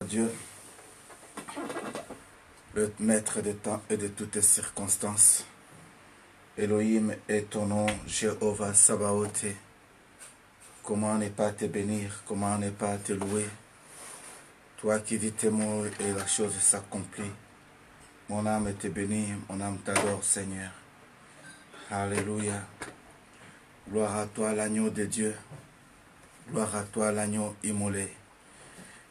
Dieu, le maître des temps et de toutes circonstances. Elohim est ton nom, Jéhovah Sabaoth. Comment ne pas te bénir, comment ne pas te louer? Toi qui dis tes mots et la chose s'accomplit. Mon âme te bénit, mon âme t'adore, Seigneur. Alléluia. Gloire à toi, l'agneau de Dieu. Gloire à toi, l'agneau immolé.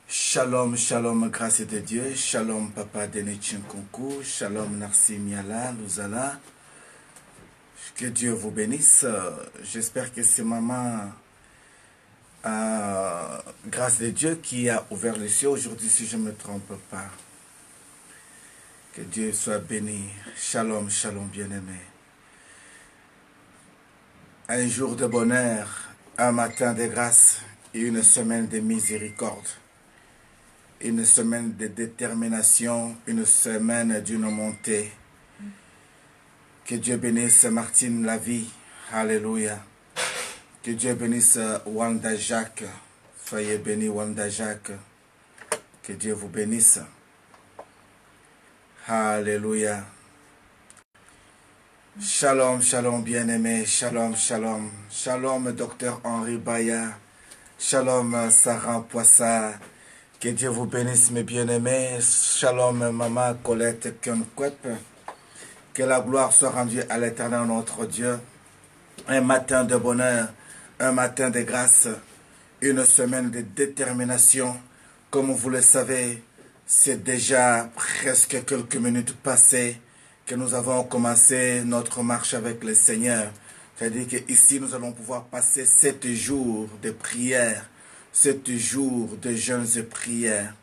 Shalom, shalom, grâce de Dieu. Shalom, papa Denis Chinkonkou. Shalom, Narsi Miala, Luzala. Que Dieu vous bénisse. J'espère que c'est maman, grâce de Dieu, qui a ouvert les cieux aujourd'hui, si je ne me trompe pas. Que Dieu soit béni. Shalom, shalom, bien-aimé. Un jour de bonheur, un matin de grâce et une semaine de miséricorde. Une semaine de détermination, une semaine d'une montée. Que Dieu bénisse Martine Lavie. Alléluia. Que Dieu bénisse Wanda Jacques. Soyez bénis Wanda Jacques. Que Dieu vous bénisse. Alléluia. Shalom, shalom bien-aimé. Shalom, shalom. Shalom, docteur Henri Baya. Shalom, Sarah Poissat. Que Dieu vous bénisse, mes bien-aimés. Shalom, maman Colette Kionkwep. Que la gloire soit rendue à l'Éternel, notre Dieu. Un matin de bonheur, un matin de grâce, une semaine de détermination. Comme vous le savez, c'est déjà presque quelques minutes passées que nous avons commencé notre marche avec le Seigneur. C'est-à-dire qu'ici, nous allons pouvoir passer 7 jours de prière, 7 jours de jeûnes et prières,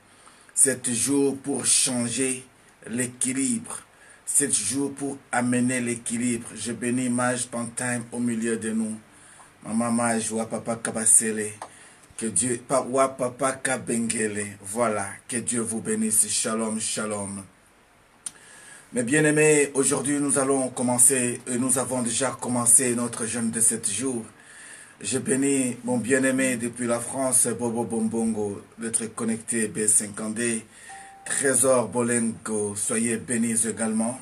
7 jours pour changer l'équilibre, 7 jours pour amener l'équilibre. Je bénis Maj Pantime au milieu de nous. Maman Maj, wa papa Kabasele. Que Dieu, wa papa Kabengele. Voilà, que Dieu vous bénisse. Shalom, shalom. Mes bien-aimés, aujourd'hui nous allons commencer, et nous avons déjà commencé notre jeûne de 7 jours. Je bénis mon bien-aimé depuis la France, Bobo Bombongo, d'être connecté B50D. Trésor Bolengo, soyez bénis également.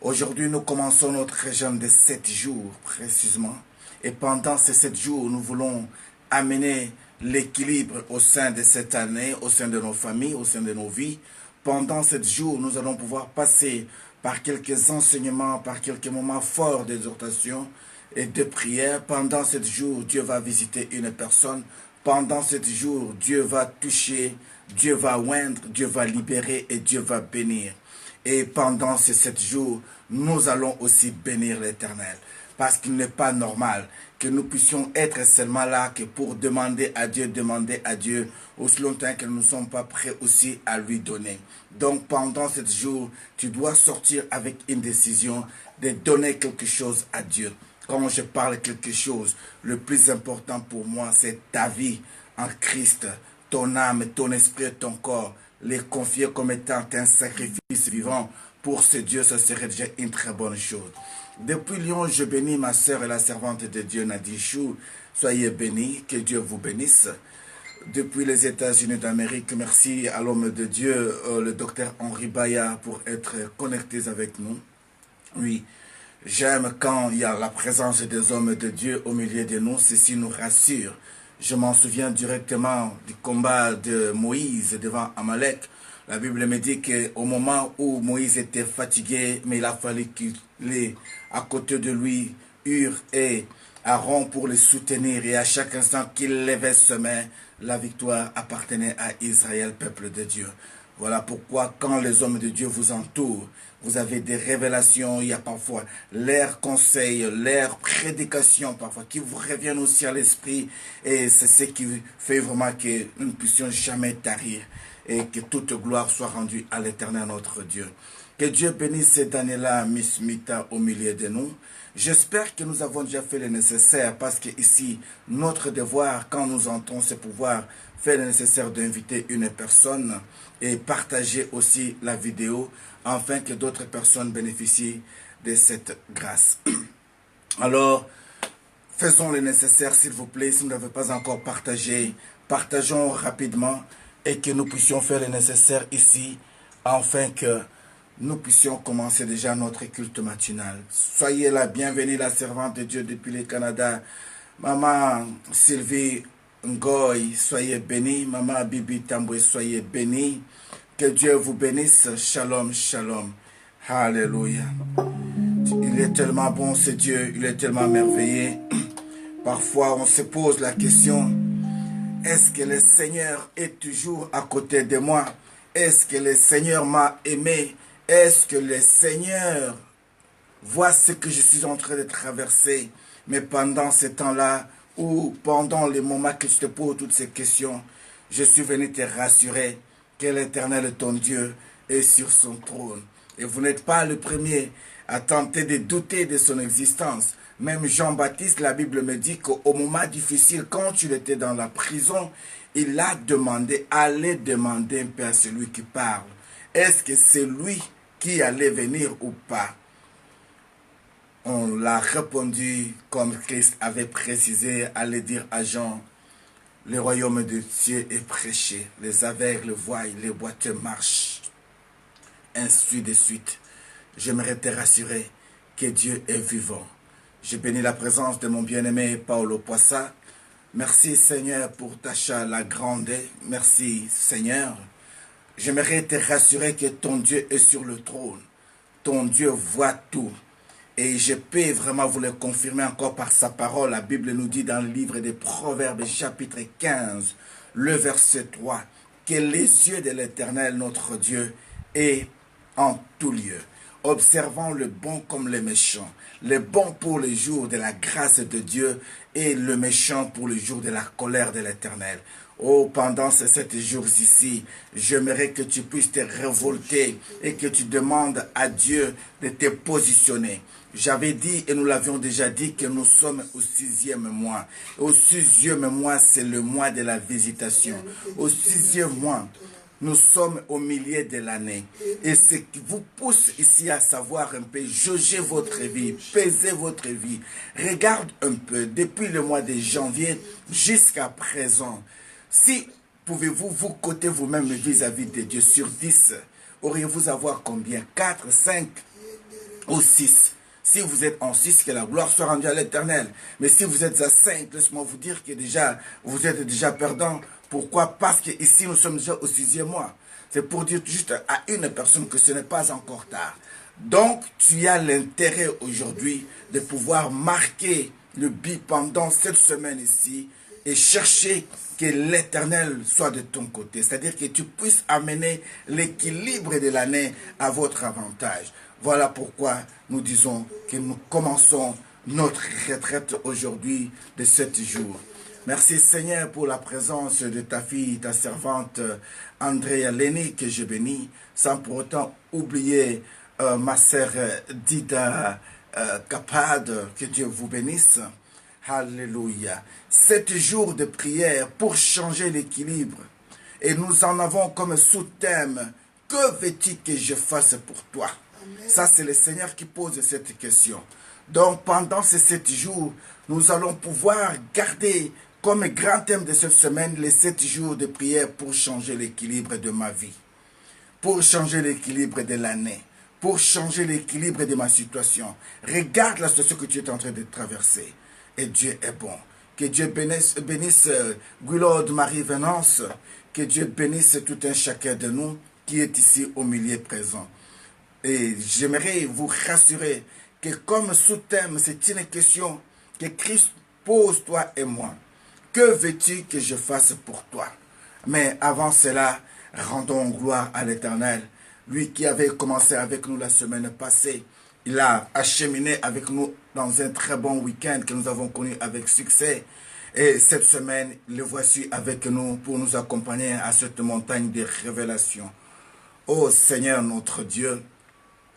Aujourd'hui, nous commençons notre jeûne de 7 jours, précisément. Et pendant ces 7 jours, nous voulons amener l'équilibre au sein de cette année, au sein de nos familles, au sein de nos vies. Pendant 7 jours, nous allons pouvoir passer par quelques enseignements, par quelques moments forts d'exhortation et de prière. Pendant 7 jours, Dieu va visiter une personne. Pendant 7 jours, Dieu va toucher, Dieu va oindre, Dieu va libérer et Dieu va bénir. Et pendant ces 7 jours, nous allons aussi bénir l'Éternel. Parce qu'il n'est pas normal que nous puissions être seulement là que pour demander à Dieu, aussi longtemps que nous ne sommes pas prêts aussi à lui donner. Donc pendant 7 jours, tu dois sortir avec une décision de donner quelque chose à Dieu. Quand je parle quelque chose, le plus important pour moi, c'est ta vie en Christ, ton âme, ton esprit, ton corps, les confier comme étant un sacrifice vivant. Pour ce Dieu, ce serait déjà une très bonne chose. Depuis Lyon, je bénis ma sœur et la servante de Dieu, Nadichou. Soyez bénis, que Dieu vous bénisse. Depuis les États-Unis d'Amérique, merci à l'homme de Dieu, le docteur Henri Baya, pour être connectés avec nous. Oui. J'aime quand il y a la présence des hommes de Dieu au milieu de nous, ceci nous rassure. Je m'en souviens directement du combat de Moïse devant Amalek. La Bible me dit qu'au moment où Moïse était fatigué, mais il a fallu qu'il ait à côté de lui Hur et Aaron pour les soutenir. Et à chaque instant qu'il levait ses mains, la victoire appartenait à Israël, peuple de Dieu. Voilà pourquoi quand les hommes de Dieu vous entourent, vous avez des révélations, il y a parfois leurs conseils, leurs prédications parfois qui vous reviennent aussi à l'esprit. Et c'est ce qui fait vraiment que nous ne puissions jamais tarir et que toute gloire soit rendue à l'Éternel notre Dieu. Que Dieu bénisse cette année-là, Miss Mita, au milieu de nous. J'espère que nous avons déjà fait le nécessaire parce que ici, notre devoir, quand nous entrons, c'est pouvoir faire le nécessaire d'inviter une personne et partager aussi la vidéo afin que d'autres personnes bénéficient de cette grâce. Alors, faisons le nécessaire, s'il vous plaît. Si vous n'avez pas encore partagé, partageons rapidement. et que nous puissions faire le nécessaire ici afin que nous puissions commencer déjà notre culte matinal. Soyez la bienvenue, la servante de Dieu depuis le Canada. Maman Sylvie Ngoy, soyez bénie. Maman Bibi Tamboué, soyez bénie. Que Dieu vous bénisse. Shalom, shalom. Alléluia. Il est tellement bon ce Dieu, il est tellement merveilleux. Parfois on se pose la question, est-ce que le Seigneur est toujours à côté de moi? Est-ce que le Seigneur m'a aimé? Est-ce que le Seigneur voit ce que je suis en train de traverser? Mais pendant ce temps-là, ou pendant les moments que je te pose toutes ces questions, je suis venu te rassurer que l'Éternel, ton Dieu, est sur son trône. Et vous n'êtes pas le premier à tenter de douter de son existence. Même Jean-Baptiste, la Bible me dit qu'au moment difficile, quand il était dans la prison, il a demandé, allez demander un peu à celui qui parle. Est-ce que c'est lui qui allait venir ou pas? On l'a répondu comme Christ avait précisé, allez dire à Jean, le royaume de Dieu est prêché, les aveugles voient, les boiteux marchent, ainsi de suite. J'aimerais te rassurer que Dieu est vivant. Je bénis la présence de mon bien-aimé Paolo Poissa. Merci Seigneur pour Tacha la Grande. Merci Seigneur. J'aimerais te rassurer que ton Dieu est sur le trône. Ton Dieu voit tout. Et je peux vraiment vous le confirmer encore par sa parole. La Bible nous dit dans le livre des Proverbes, chapitre 15, le verset 3, que les yeux de l'Éternel, notre Dieu, est en tout lieu, observant le bon comme le méchant, le bon pour le jour de la grâce de Dieu et le méchant pour le jour de la colère de l'Éternel. Oh, pendant ces 7 jours ici, j'aimerais que tu puisses te révolter et que tu demandes à Dieu de te positionner. J'avais dit, et nous l'avions déjà dit, que nous sommes au 6e mois. Au 6e mois, c'est le mois de la visitation. Au 6e mois, nous sommes au milieu de l'année. Et ce qui vous pousse ici à savoir un peu, jaugez votre vie, pesez votre vie. Regarde un peu, depuis le mois de janvier jusqu'à présent, si pouvez-vous vous coter vous-même vis-à-vis de Dieu sur 10, auriez-vous avoir combien? 4, 5 ou 6? Si vous êtes en 6, que la gloire soit rendue à l'Éternel. Mais si vous êtes à 5, laisse-moi vous dire que déjà, vous êtes déjà perdant. Pourquoi? Parce qu'ici, nous sommes déjà au 6e mois. C'est pour dire juste à une personne que ce n'est pas encore tard. Donc, tu as l'intérêt aujourd'hui de pouvoir marquer le but pendant cette semaine ici et chercher que l'Éternel soit de ton côté. C'est-à-dire que tu puisses amener l'équilibre de l'année à votre avantage. Voilà pourquoi nous disons que nous commençons notre retraite aujourd'hui de 7 jours. Merci Seigneur pour la présence de ta fille, ta servante Andrea Lenny, que je bénis, sans pour autant oublier ma sœur Dida Capade, que Dieu vous bénisse. Alléluia. 7 jours de prière pour changer l'équilibre. Et nous en avons comme sous-thème, que veux-tu que je fasse pour toi? Ça, c'est le Seigneur qui pose cette question. Donc, pendant ces 7 jours, nous allons pouvoir garder comme grand thème de cette semaine les 7 jours de prière pour changer l'équilibre de ma vie, pour changer l'équilibre de l'année, pour changer l'équilibre de ma situation. Regarde la situation que tu es en train de traverser. Et Dieu est bon. Que Dieu bénisse Guillaume Marie-Venance. Que Dieu bénisse tout un chacun de nous qui est ici au milieu présent. Et j'aimerais vous rassurer que comme sous-thème, c'est une question que Christ pose toi et moi. Que veux-tu que je fasse pour toi? Mais avant cela, rendons gloire à l'Éternel. Lui qui avait commencé avec nous la semaine passée, il a acheminé avec nous dans un très bon week-end que nous avons connu avec succès. Et cette semaine, le voici avec nous pour nous accompagner à cette montagne de révélation. Ô Seigneur notre Dieu,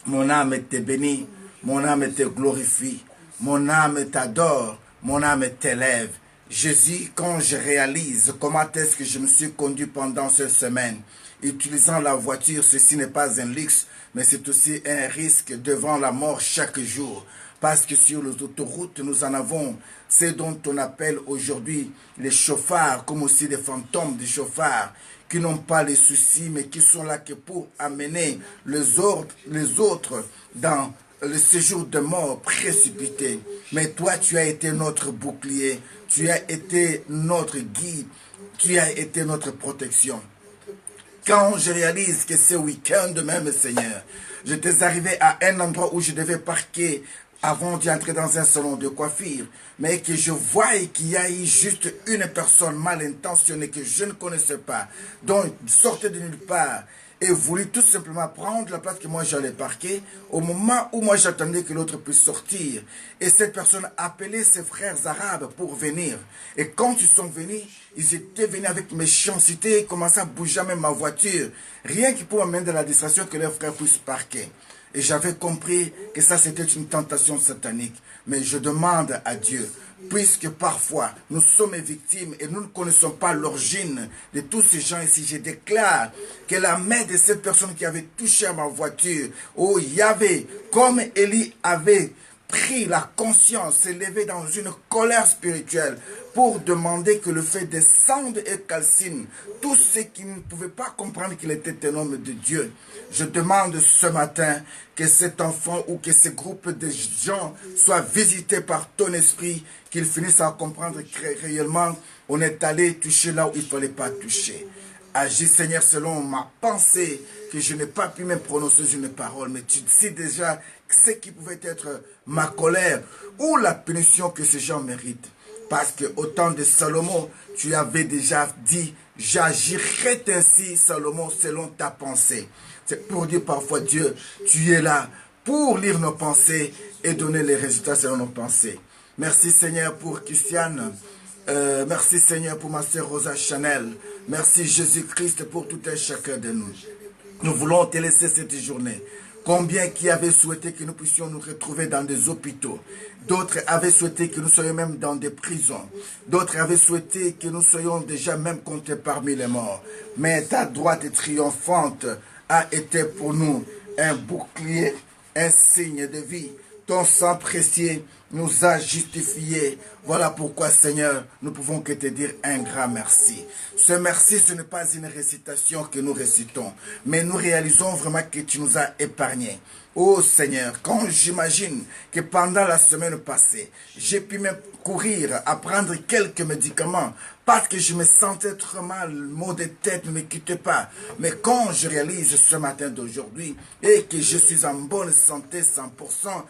mon âme te bénit, mon âme te glorifie, mon âme t'adore, mon âme t'élève. Jésus, quand je réalise comment est-ce que je me suis conduit pendant cette semaine, utilisant la voiture, ceci n'est pas un luxe, mais c'est aussi un risque devant la mort chaque jour. Parce que sur les autoroutes, nous en avons ce dont on appelle aujourd'hui les chauffards, comme aussi des fantômes des chauffards, qui n'ont pas les soucis, mais qui sont là que pour amener les autres dans le séjour de mort précipité. Mais toi, tu as été notre bouclier, tu as été notre guide, tu as été notre protection. Quand je réalise que ce week-end même, Seigneur, j'étais arrivé à un endroit où je devais parquer avant d'y entrer dans un salon de coiffure, mais que je vois qu'il y a eu juste une personne mal intentionnée que je ne connaissais pas, donc sortait de nulle part et voulut tout simplement prendre la place que moi j'allais parquer au moment où moi j'attendais que l'autre puisse sortir. Et cette personne appelait ses frères arabes pour venir. Et quand ils sont venus, ils étaient venus avec méchanceté et commençaient à bouger même ma voiture, rien que pour amener de la distraction que leurs frères puissent parquer. Et j'avais compris que ça c'était une tentation satanique. Mais je demande à Dieu, puisque parfois nous sommes victimes et nous ne connaissons pas l'origine de tous ces gens ici, je déclare que la main de cette personne qui avait touché à ma voiture, oh Yahvé, comme Élie avait pris la conscience, s'est levé dans une colère spirituelle pour demander que le feu descende et calcine tous ceux qui ne pouvaient pas comprendre qu'il était un homme de Dieu. Je demande ce matin que cet enfant ou que ce groupe de gens soit visités par ton esprit, qu'ils finissent à comprendre que réellement on est allé toucher là où il ne fallait pas toucher. Agis Seigneur selon ma pensée, que je n'ai pas pu même prononcer une parole, mais tu sais déjà ce qui pouvait être ma colère ou la punition que ces gens méritent. Parce qu'au temps de Salomon, tu avais déjà dit, j'agirai ainsi, Salomon, selon ta pensée. C'est pour dire parfois, Dieu, tu es là pour lire nos pensées et donner les résultats selon nos pensées. Merci Seigneur pour Christiane. Merci Seigneur pour ma sœur Rosa Chanel. Merci Jésus-Christ pour tout un chacun de nous. Nous voulons te laisser cette journée. Combien qui avaient souhaité que nous puissions nous retrouver dans des hôpitaux. D'autres avaient souhaité que nous soyons même dans des prisons. D'autres avaient souhaité que nous soyons déjà même comptés parmi les morts. Mais ta droite triomphante a été pour nous un bouclier, un signe de vie. Ton sang précieux nous a justifiés. Voilà pourquoi, Seigneur, nous pouvons que te dire un grand merci. Ce merci, ce n'est pas une récitation que nous récitons, mais nous réalisons vraiment que tu nous as épargnés. Oh Seigneur, quand j'imagine que pendant la semaine passée, j'ai pu même courir à prendre quelques médicaments parce que je me sentais trop mal, le mot de tête ne me quittait pas. Mais quand je réalise ce matin d'aujourd'hui et que je suis en bonne santé 100%,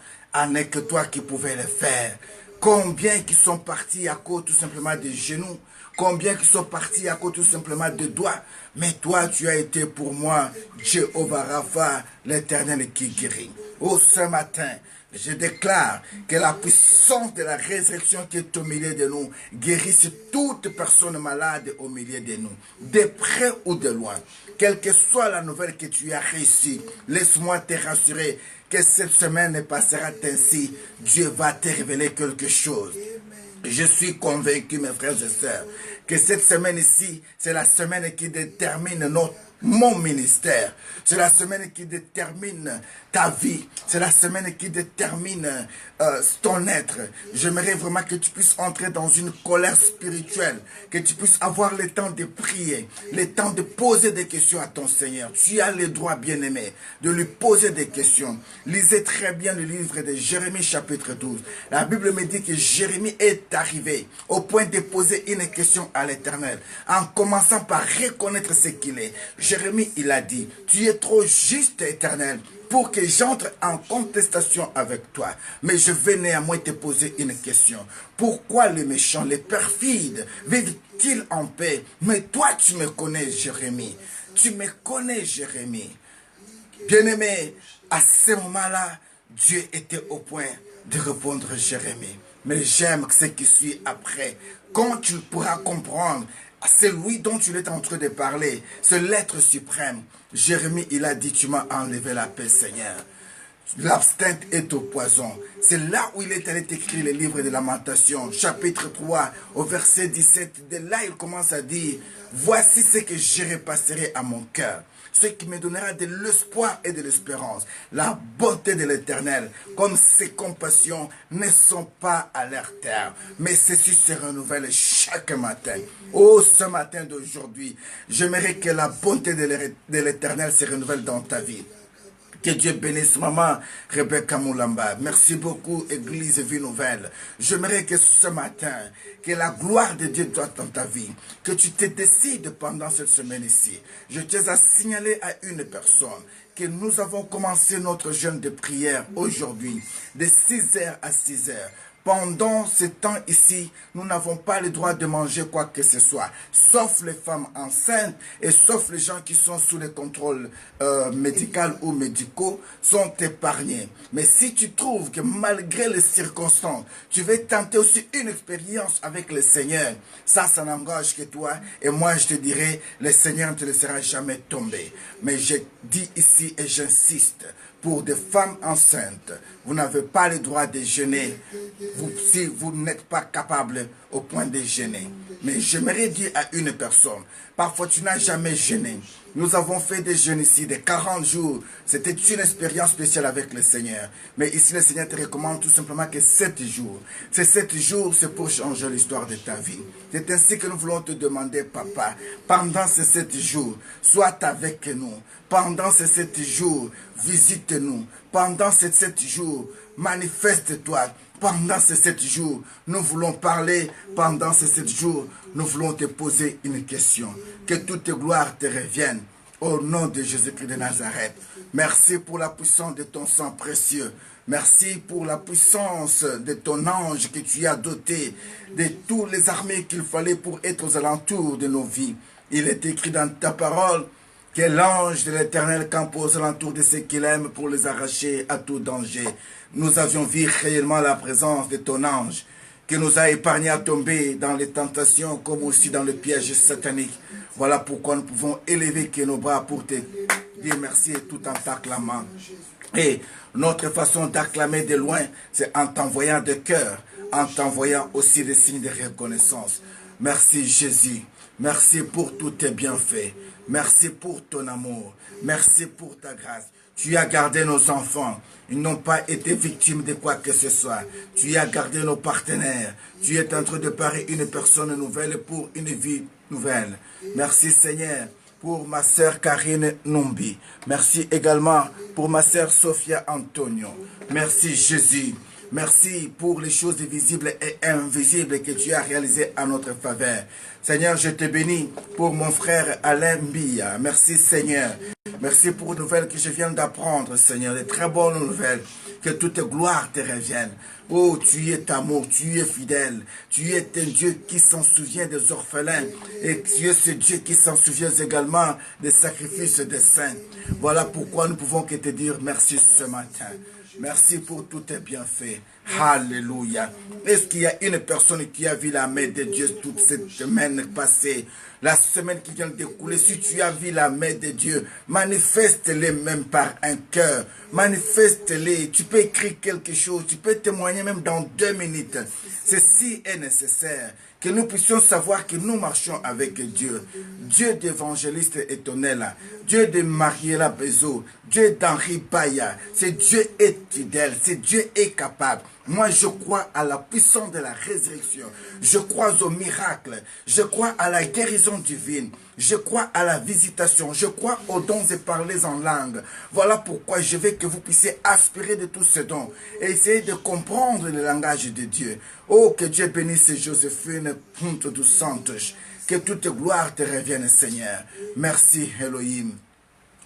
n'est que toi qui pouvais le faire. Combien qui sont partis à cause tout simplement des genoux, combien qui sont partis à cause tout simplement des doigts, mais toi tu as été pour moi Jéhovah Rapha, l'Éternel qui guérit. Oh ce matin, je déclare que la puissance de la résurrection qui est au milieu de nous guérisse toute personne malade au milieu de nous, de près ou de loin. Quelle que soit la nouvelle que tu as réussi, laisse-moi te rassurer que cette semaine passera ainsi. Dieu va te révéler quelque chose. Je suis convaincu, mes frères et sœurs, que cette semaine ici, c'est la semaine qui détermine mon ministère. C'est la semaine qui détermine ta vie. C'est la semaine qui détermine ton être. J'aimerais vraiment que tu puisses entrer dans une colère spirituelle, que tu puisses avoir le temps de prier, le temps de poser des questions à ton Seigneur. Tu as le droit, bien-aimé, de lui poser des questions. Lisez très bien le livre de Jérémie chapitre 12. La Bible me dit que Jérémie est arrivé au point de poser une question à l'Éternel, en commençant par reconnaître ce qu'il est. Jérémie, il a dit, tu es trop juste, Éternel, pour que j'entre en contestation avec toi. Mais je vais néanmoins te poser une question. Pourquoi les méchants, les perfides, vivent-ils en paix? Mais toi, tu me connais, Jérémie. Tu me connais, Jérémie. Bien-aimé, à ce moment-là, Dieu était au point de répondre Jérémie. Mais j'aime ce qui suit après. Quand tu pourras comprendre, c'est lui dont tu es en train de parler, c'est l'être suprême. Jérémie, il a dit, tu m'as enlevé la paix, Seigneur. L'absinthe est au poison. C'est là où il est allé écrire le livre de Lamentations, chapitre 3, au verset 17. De là, il commence à dire, voici ce que je repasserai à mon cœur, ce qui me donnera de l'espoir et de l'espérance, la bonté de l'Éternel, comme ses compassions ne sont pas à leur terme, mais ceci se renouvelle chaque matin. Oh, ce matin d'aujourd'hui, j'aimerais que la bonté de l'Éternel se renouvelle dans ta vie. Que Dieu bénisse maman Rebecca Moulamba. Merci beaucoup, Église Vie Nouvelle. J'aimerais que ce matin, que la gloire de Dieu soit dans ta vie. Que tu te décides pendant cette semaine ici. Je tiens à signaler à une personne que nous avons commencé notre jeûne de prière aujourd'hui, de 6h à 6h. Pendant ce temps ici, nous n'avons pas le droit de manger quoi que ce soit, sauf les femmes enceintes et sauf les gens qui sont sous le contrôle médical ou médicaux sont épargnés. Mais si tu trouves que malgré les circonstances, tu veux tenter aussi une expérience avec le Seigneur, ça n'engage que toi. Et moi, je te dirai, le Seigneur ne te laissera jamais tomber. Mais je dis ici et j'insiste, pour des femmes enceintes, vous n'avez pas le droit de jeûner si vous n'êtes pas capable au point de jeûner. Mais j'aimerais dire à une personne, parfois tu n'as jamais jeûné. Nous avons fait des jeûnes ici de 40 jours. C'était une expérience spéciale avec le Seigneur. Mais ici, le Seigneur te recommande tout simplement que 7 jours. Ces 7 jours, c'est pour changer l'histoire de ta vie. C'est ainsi que nous voulons te demander, papa, pendant ces 7 jours, sois avec nous. Pendant ces 7 jours, visite-nous. Pendant ces 7 jours, manifeste-toi. Pendant ces 7 jours, nous voulons parler. Pendant ces 7 jours, nous voulons te poser une question. Que toute gloire te revienne. Au nom de Jésus-Christ de Nazareth. Merci pour la puissance de ton sang précieux. Merci pour la puissance de ton ange que tu as doté de toutes les armées qu'il fallait pour être aux alentours de nos vies. Il est écrit dans ta parole que l'ange de l'Éternel campe aux alentours de ceux qu'il aime pour les arracher à tout danger. Nous avions vu réellement la présence de ton ange qui nous a épargnés à tomber dans les tentations comme aussi dans le piège satanique. Voilà pourquoi nous pouvons élever que nos bras pour te dire merci tout en t'acclamant. Et notre façon d'acclamer de loin, c'est en t'envoyant de cœur, en t'envoyant aussi des signes de reconnaissance. Merci Jésus. Merci pour tous tes bienfaits. Merci pour ton amour. Merci pour ta grâce. Tu as gardé nos enfants. Ils n'ont pas été victimes de quoi que ce soit. Tu as gardé nos partenaires. Tu es en train de parer une personne nouvelle pour une vie nouvelle. Merci Seigneur pour ma sœur Karine Numbi. Merci également pour ma sœur Sophia Antonio. Merci Jésus. Merci pour les choses visibles et invisibles que tu as réalisées à notre faveur. Seigneur, je te bénis pour mon frère Alain Mbia. Merci Seigneur. Merci pour les nouvelles que je viens d'apprendre, Seigneur. De très bonnes nouvelles. Que toute gloire te revienne. Oh, tu es amour, tu es fidèle. Tu es un Dieu qui s'en souvient des orphelins. Et tu es ce Dieu qui s'en souvient également des sacrifices des saints. Voilà pourquoi nous pouvons que te dire merci ce matin. Merci pour tous tes bienfaits. Alléluia. Est-ce qu'il y a une personne qui a vu la main de Dieu toute cette semaine passée? La semaine qui vient de découler, si tu as vu la main de Dieu, manifeste-les même par un cœur. Manifeste-les. Tu peux écrire quelque chose. Tu peux témoigner même dans 2 minutes. Ceci est nécessaire. Que nous puissions savoir que nous marchons avec Dieu. Dieu d'évangéliste Étonnel, Dieu de Mariela Bezo, Dieu d'Henri Baya. C'est Dieu est fidèle, c'est Dieu est capable. Moi, je crois à la puissance de la résurrection. Je crois au miracle. Je crois à la guérison divine. Je crois à la visitation. Je crois aux dons et parler en langue. Voilà pourquoi je veux que vous puissiez aspirer de tous ces dons et essayer de comprendre le langage de Dieu. Oh, que Dieu bénisse Joséphine Punto dos Santos. Que toute gloire te revienne, Seigneur. Merci, Elohim.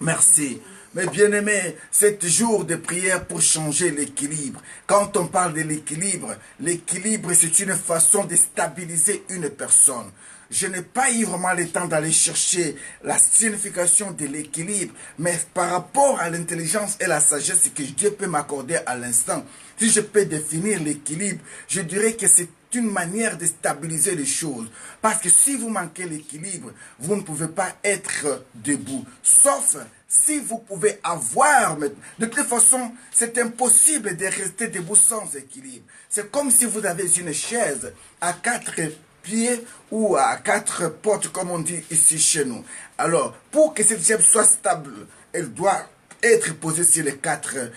Merci. Mais bien-aimés, c'est jour de prière pour changer l'équilibre. Quand on parle de l'équilibre, l'équilibre c'est une façon de stabiliser une personne. Je n'ai pas eu vraiment le temps d'aller chercher la signification de l'équilibre, mais par rapport à l'intelligence et la sagesse que Dieu peut m'accorder à l'instant, si je peux définir l'équilibre, je dirais que c'est une manière de stabiliser les choses. Parce que si vous manquez l'équilibre, vous ne pouvez pas être debout. Sauf si vous pouvez avoir, mais de toute façon, c'est impossible de rester debout sans équilibre. C'est comme si vous avez une chaise à 4 pieds ou à 4 potes, comme on dit ici chez nous. Alors, pour que cette chaise soit stable, elle doit être posée sur les 4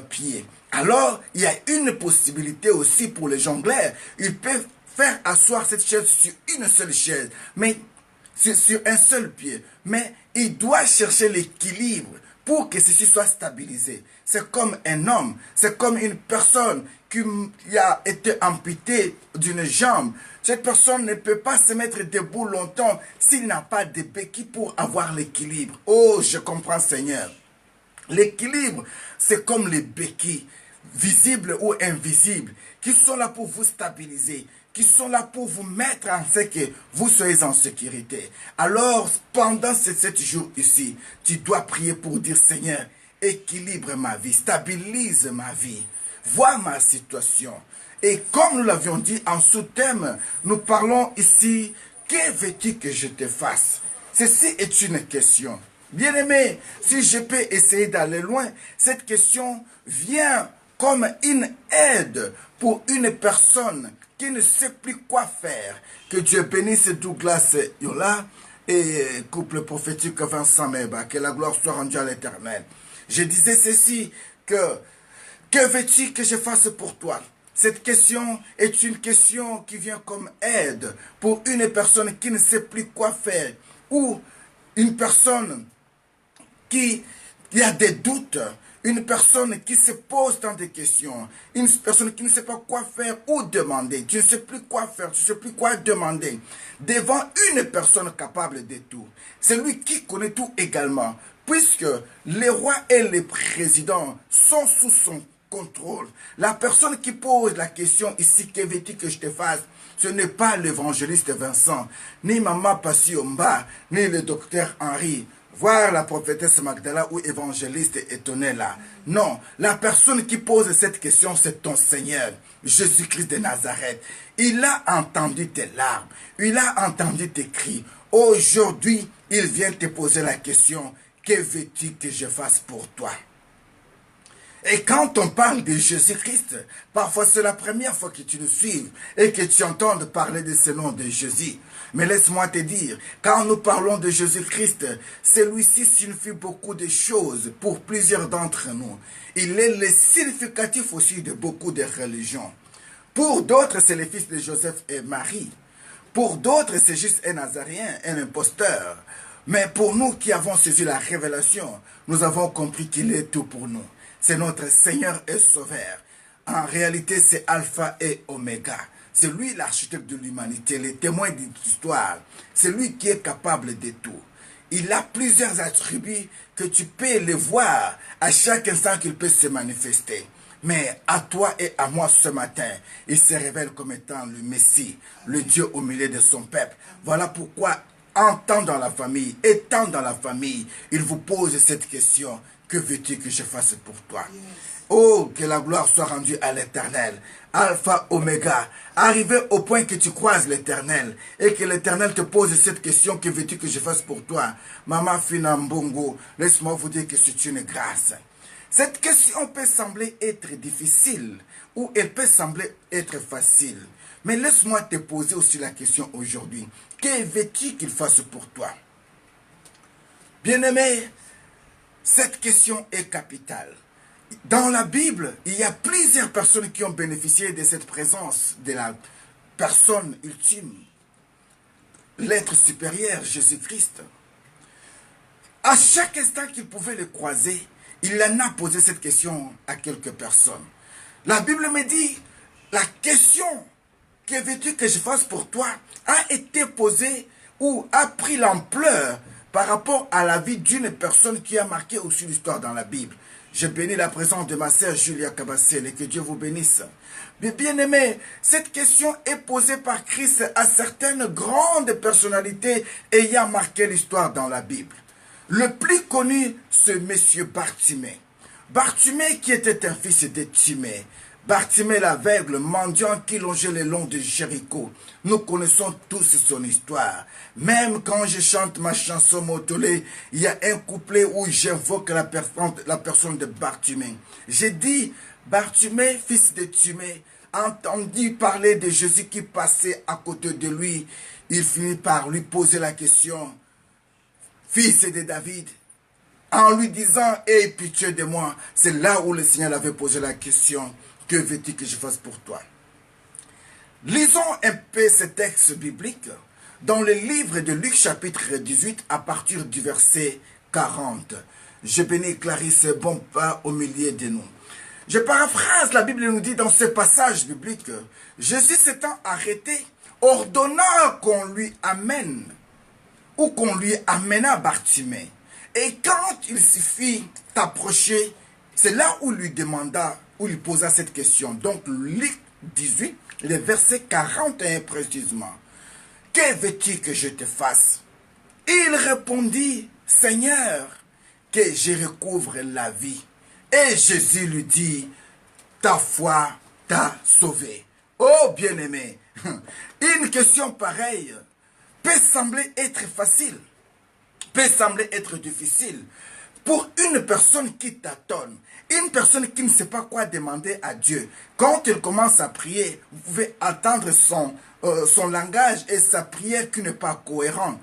pieds. Alors, il y a une possibilité aussi pour les jongleurs. Ils peuvent faire asseoir cette chaise sur une seule chaise, mais sur un seul pied. Mais il doit chercher l'équilibre pour que ceci soit stabilisé. C'est comme un homme, c'est comme une personne qui a été amputée d'une jambe. Cette personne ne peut pas se mettre debout longtemps s'il n'a pas de béquilles pour avoir l'équilibre. Oh, je comprends, Seigneur. L'équilibre, c'est comme les béquilles, visibles ou invisibles, qui sont là pour vous stabiliser, qui sont là pour vous mettre en ce que vous soyez en sécurité. Alors, pendant ces 7 jours ici, tu dois prier pour dire, Seigneur, équilibre ma vie, stabilise ma vie, vois ma situation. Et comme nous l'avions dit en sous-thème, nous parlons ici, que veux-tu que je te fasse? Ceci est une question. Bien-aimé, si je peux essayer d'aller loin, cette question vient comme une aide pour une personne qui ne sait plus quoi faire. Que Dieu bénisse Douglas Yola et couple prophétique Vincent Meba. Que la gloire soit rendue à l'Éternel. Je disais ceci, que veux-tu que je fasse pour toi? Cette question est une question qui vient comme aide pour une personne qui ne sait plus quoi faire ou une personne qui a des doutes, une personne qui se pose tant de questions, une personne qui ne sait pas quoi faire ou demander, tu ne sais plus quoi faire, tu ne sais plus quoi demander, devant une personne capable de tout. C'est lui qui connaît tout également, puisque les rois et les présidents sont sous son contrôle. La personne qui pose la question ici, que veux-tu que je te fasse? Ce n'est pas l'évangéliste Vincent, ni Maman Passiomba, ni le docteur Henri, voir la prophétesse Magdala ou évangéliste étonné là. Non, la personne qui pose cette question, c'est ton Seigneur, Jésus-Christ de Nazareth. Il a entendu tes larmes, il a entendu tes cris. Aujourd'hui, il vient te poser la question, que veux-tu que je fasse pour toi? Et quand on parle de Jésus-Christ, parfois c'est la première fois que tu nous suives et que tu entends parler de ce nom de Jésus. Mais laisse-moi te dire, quand nous parlons de Jésus-Christ, celui-ci signifie beaucoup de choses pour plusieurs d'entre nous. Il est le significatif aussi de beaucoup de religions. Pour d'autres, c'est le fils de Joseph et Marie. Pour d'autres, c'est juste un Nazaréen, un imposteur. Mais pour nous qui avons saisi la révélation, nous avons compris qu'il est tout pour nous. C'est notre Seigneur et Sauveur. En réalité, c'est Alpha et Oméga. C'est lui l'architecte de l'humanité, le témoin de l'histoire. C'est lui qui est capable de tout. Il a plusieurs attributs que tu peux les voir à chaque instant qu'il peut se manifester. Mais à toi et à moi ce matin, il se révèle comme étant le Messie, le Dieu au milieu de son peuple. Voilà pourquoi, étant dans la famille, il vous pose cette question. Que veux-tu que je fasse pour toi? Oh, que la gloire soit rendue à l'Éternel. Alpha, Oméga. Arrivé au point que tu croises l'Éternel et que l'Éternel te pose cette question, que veux-tu que je fasse pour toi? Maman Finambongo, laisse-moi vous dire que c'est une grâce. Cette question peut sembler être difficile ou elle peut sembler être facile. Mais laisse-moi te poser aussi la question aujourd'hui. Que veux-tu qu'il fasse pour toi? Bien-aimé, cette question est capitale. Dans la Bible, il y a plusieurs personnes qui ont bénéficié de cette présence de la personne ultime, l'être supérieur, Jésus-Christ. À chaque instant qu'il pouvait le croiser, il en a posé cette question à quelques personnes. La Bible me dit, la question « Que veux-tu que je fasse pour toi ?» a été posée ou a pris l'ampleur par rapport à la vie d'une personne qui a marqué aussi l'histoire dans la Bible. Je bénis la présence de ma sœur Julia Kabassel et que Dieu vous bénisse. Mais bien aimé, cette question est posée par Christ à certaines grandes personnalités ayant marqué l'histoire dans la Bible. Le plus connu, c'est monsieur Bartimée. Bartimée qui était un fils de Timée. Bartimée l'aveugle, mendiant qui longeait le long de Jéricho. Nous connaissons tous son histoire. Même quand je chante ma chanson Motolé, il y a un couplet où j'invoque la personne de Bartimée. J'ai dit, Bartimée, fils de Timée, entendu parler de Jésus qui passait à côté de lui. Il finit par lui poser la question, fils de David, en lui disant, aie pitié de moi. C'est là où le Seigneur avait posé la question, que veux-tu que je fasse pour toi? Lisons un peu ce texte biblique dans le livre de Luc chapitre 18 à partir du verset 40. Je bénis Clarisse, bon pas au milieu de nous. Je paraphrase, la Bible nous dit dans ce passage biblique, Jésus s'étant arrêté, ordonnant qu'on lui amène, ou qu'on lui amena Bartimée. Et quand il s'y fit approcher, c'est là où lui demanda, où il posa cette question. Donc, Luc 18, le verset 41 précisément. Que veux-tu que je te fasse? Il répondit, Seigneur, que je recouvre la vie. Et Jésus lui dit, ta foi t'a sauvé. Oh bien-aimé, une question pareille peut sembler être facile, peut sembler être difficile pour une personne qui tâtonne, une personne qui ne sait pas quoi demander à Dieu. Quand elle commence à prier, vous pouvez attendre son langage et sa prière qui n'est pas cohérente.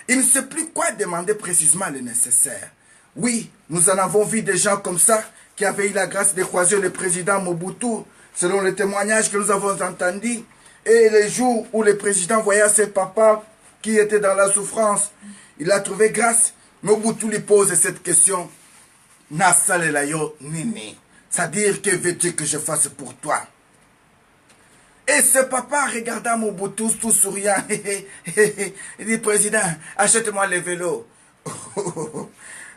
Il ne sait plus quoi demander précisément le nécessaire. Oui, nous en avons vu des gens comme ça qui avaient eu la grâce de croiser le président Mobutu, selon les témoignages que nous avons entendus. Et les jours où le président voyait ses papas qui étaient dans la souffrance, il a trouvé grâce. Mobutu lui pose cette question. Nasalelayo nini. C'est-à-dire, que veux-tu que je fasse pour toi? Et ce papa regarda Mobutu tout souriant. Il dit, président, achète-moi le vélo.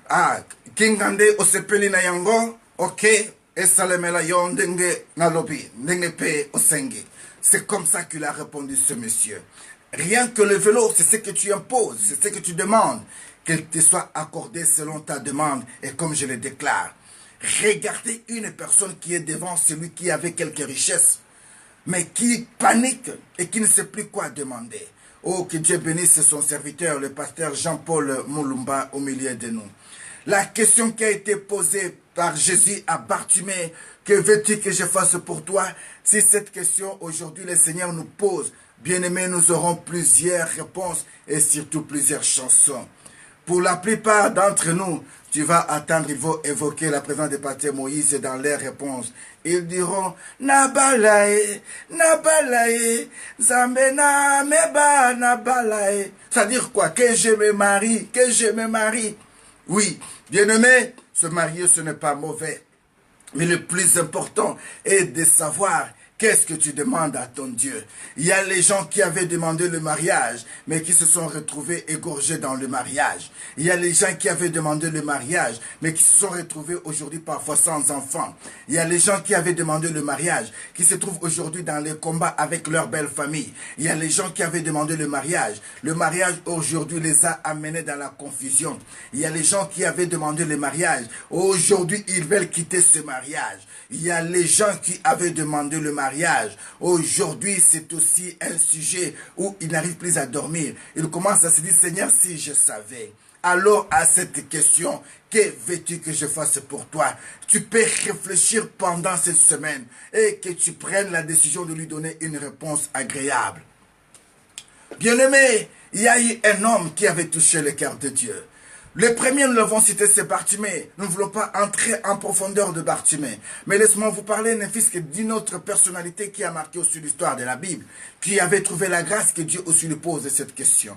Ah, Kingande osepeli na yango, ok, et salemela yo ndenge nalobi, ndenge pe osenge. C'est comme ça qu'il a répondu ce monsieur. Rien que le vélo, c'est ce que tu imposes, c'est ce que tu demandes, qu'il te soit accordé selon ta demande, et comme je le déclare. Regardez une personne qui est devant celui qui avait quelques richesses, mais qui panique et qui ne sait plus quoi demander. Oh, que Dieu bénisse son serviteur, le pasteur Jean-Paul Moulumba, au milieu de nous. La question qui a été posée par Jésus à Bartimée, que veux-tu que je fasse pour toi? Si cette question aujourd'hui le Seigneur nous pose, bien-aimés, nous aurons plusieurs réponses et surtout plusieurs chansons. Pour la plupart d'entre nous, tu vas attendre, ils vont évoquer la présence de Pater Moïse dans leurs réponses. Ils diront, Nabalae, Nabalae, Zambena, Meba, Nabalae. C'est-à-dire quoi? Que je me marie, que je me marie. Oui, bien-aimé, se marier, ce n'est pas mauvais. Mais le plus important est de savoir qu'est-ce que tu demandes à ton Dieu. Il y a les gens qui avaient demandé le mariage, mais qui se sont retrouvés égorgés dans le mariage. Il y a les gens qui avaient demandé le mariage, mais qui se sont retrouvés aujourd'hui parfois sans enfants. Il y a les gens qui avaient demandé le mariage, qui se trouvent aujourd'hui dans les combats avec leur belle famille. Il y a les gens qui avaient demandé le mariage. Le mariage aujourd'hui les a amenés dans la confusion. Il y a les gens qui avaient demandé le mariage. Aujourd'hui, ils veulent quitter ce mariage. Il y a les gens qui avaient demandé le mariage. Aujourd'hui, c'est aussi un sujet où ils n'arrivent plus à dormir. Ils commencent à se dire, Seigneur, si je savais. Alors, à cette question, que veux-tu que je fasse pour toi? Tu peux réfléchir pendant cette semaine et que tu prennes la décision de lui donner une réponse agréable. Bien-aimé, il y a eu un homme qui avait touché le cœur de Dieu. Le premier, nous l'avons cité, c'est Bartimée. Nous ne voulons pas entrer en profondeur de Bartimée. Mais laisse-moi vous parler d'une autre personnalité qui a marqué aussi l'histoire de la Bible, qui avait trouvé la grâce que Dieu aussi lui pose cette question.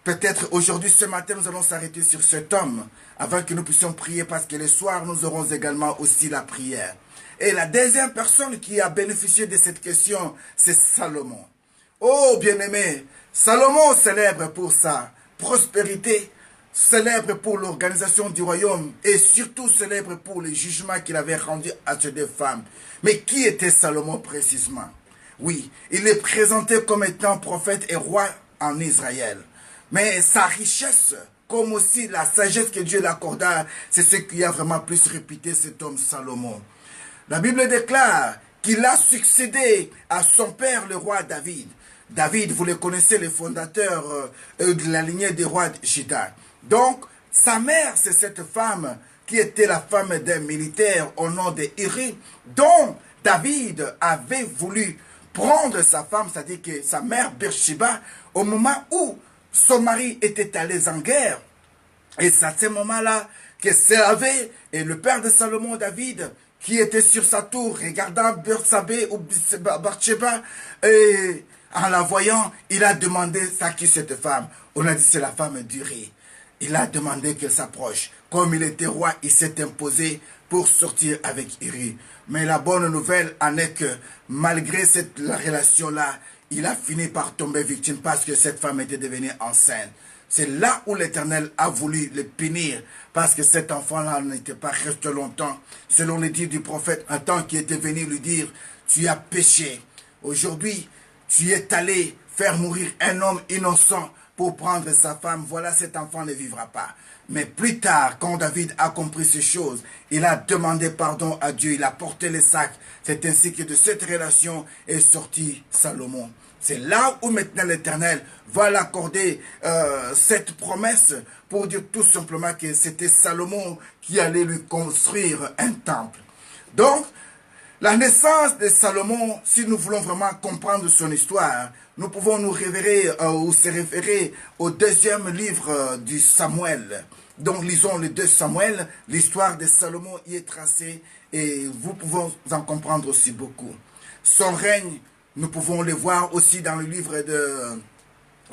Peut-être aujourd'hui, ce matin, nous allons s'arrêter sur cet homme, avant que nous puissions prier, parce que le soir, nous aurons également aussi la prière. Et la deuxième personne qui a bénéficié de cette question, c'est Salomon. Oh, bien-aimé, Salomon célèbre pour sa prospérité, célèbre pour l'organisation du royaume et surtout célèbre pour les jugements qu'il avait rendus à ces deux femmes. Mais qui était Salomon précisément? Oui, il est présenté comme étant prophète et roi en Israël. Mais sa richesse, comme aussi la sagesse que Dieu l'accorda, c'est ce qui a vraiment plus répété cet homme Salomon. La Bible déclare qu'il a succédé à son père, le roi David. David, vous le connaissez, le fondateur de la lignée des rois de Juda. Donc, sa mère, c'est cette femme qui était la femme d'un militaire au nom de Uri, dont David avait voulu prendre sa femme, c'est-à-dire que sa mère Beersheba, au moment où son mari était allé en guerre. Et c'est à ce moment-là que Séavé et le père de Salomon, David, qui était sur sa tour, regardant Bersabé ou Bathsheba, et en la voyant, il a demandé c'est à qui cette femme. On a dit c'est la femme d'Uri. Il a demandé qu'elle s'approche. Comme il était roi, il s'est imposé pour sortir avec Uri. Mais la bonne nouvelle en est que malgré la relation-là, il a fini par tomber victime parce que cette femme était devenue enceinte. C'est là où l'Éternel a voulu le punir parce que cet enfant-là n'était pas resté longtemps. Selon les dires du prophète, un temps qui était venu lui dire, tu as péché. Aujourd'hui, tu es allé faire mourir un homme innocent pour prendre sa femme. Voilà, cet enfant ne vivra pas. Mais plus tard, quand David a compris ces choses, il a demandé pardon à Dieu, il a porté le sac. C'est ainsi que de cette relation est sorti Salomon. C'est là où maintenant l'Éternel va l'accorder cette promesse pour dire tout simplement que c'était Salomon qui allait lui construire un temple. Donc, la naissance de Salomon, si nous voulons vraiment comprendre son histoire, nous pouvons nous référer ou se référer au deuxième livre du Samuel. Donc lisons le 2 Samuel, l'histoire de Salomon y est tracée et vous pouvez en comprendre aussi beaucoup. Son règne, nous pouvons le voir aussi dans le livre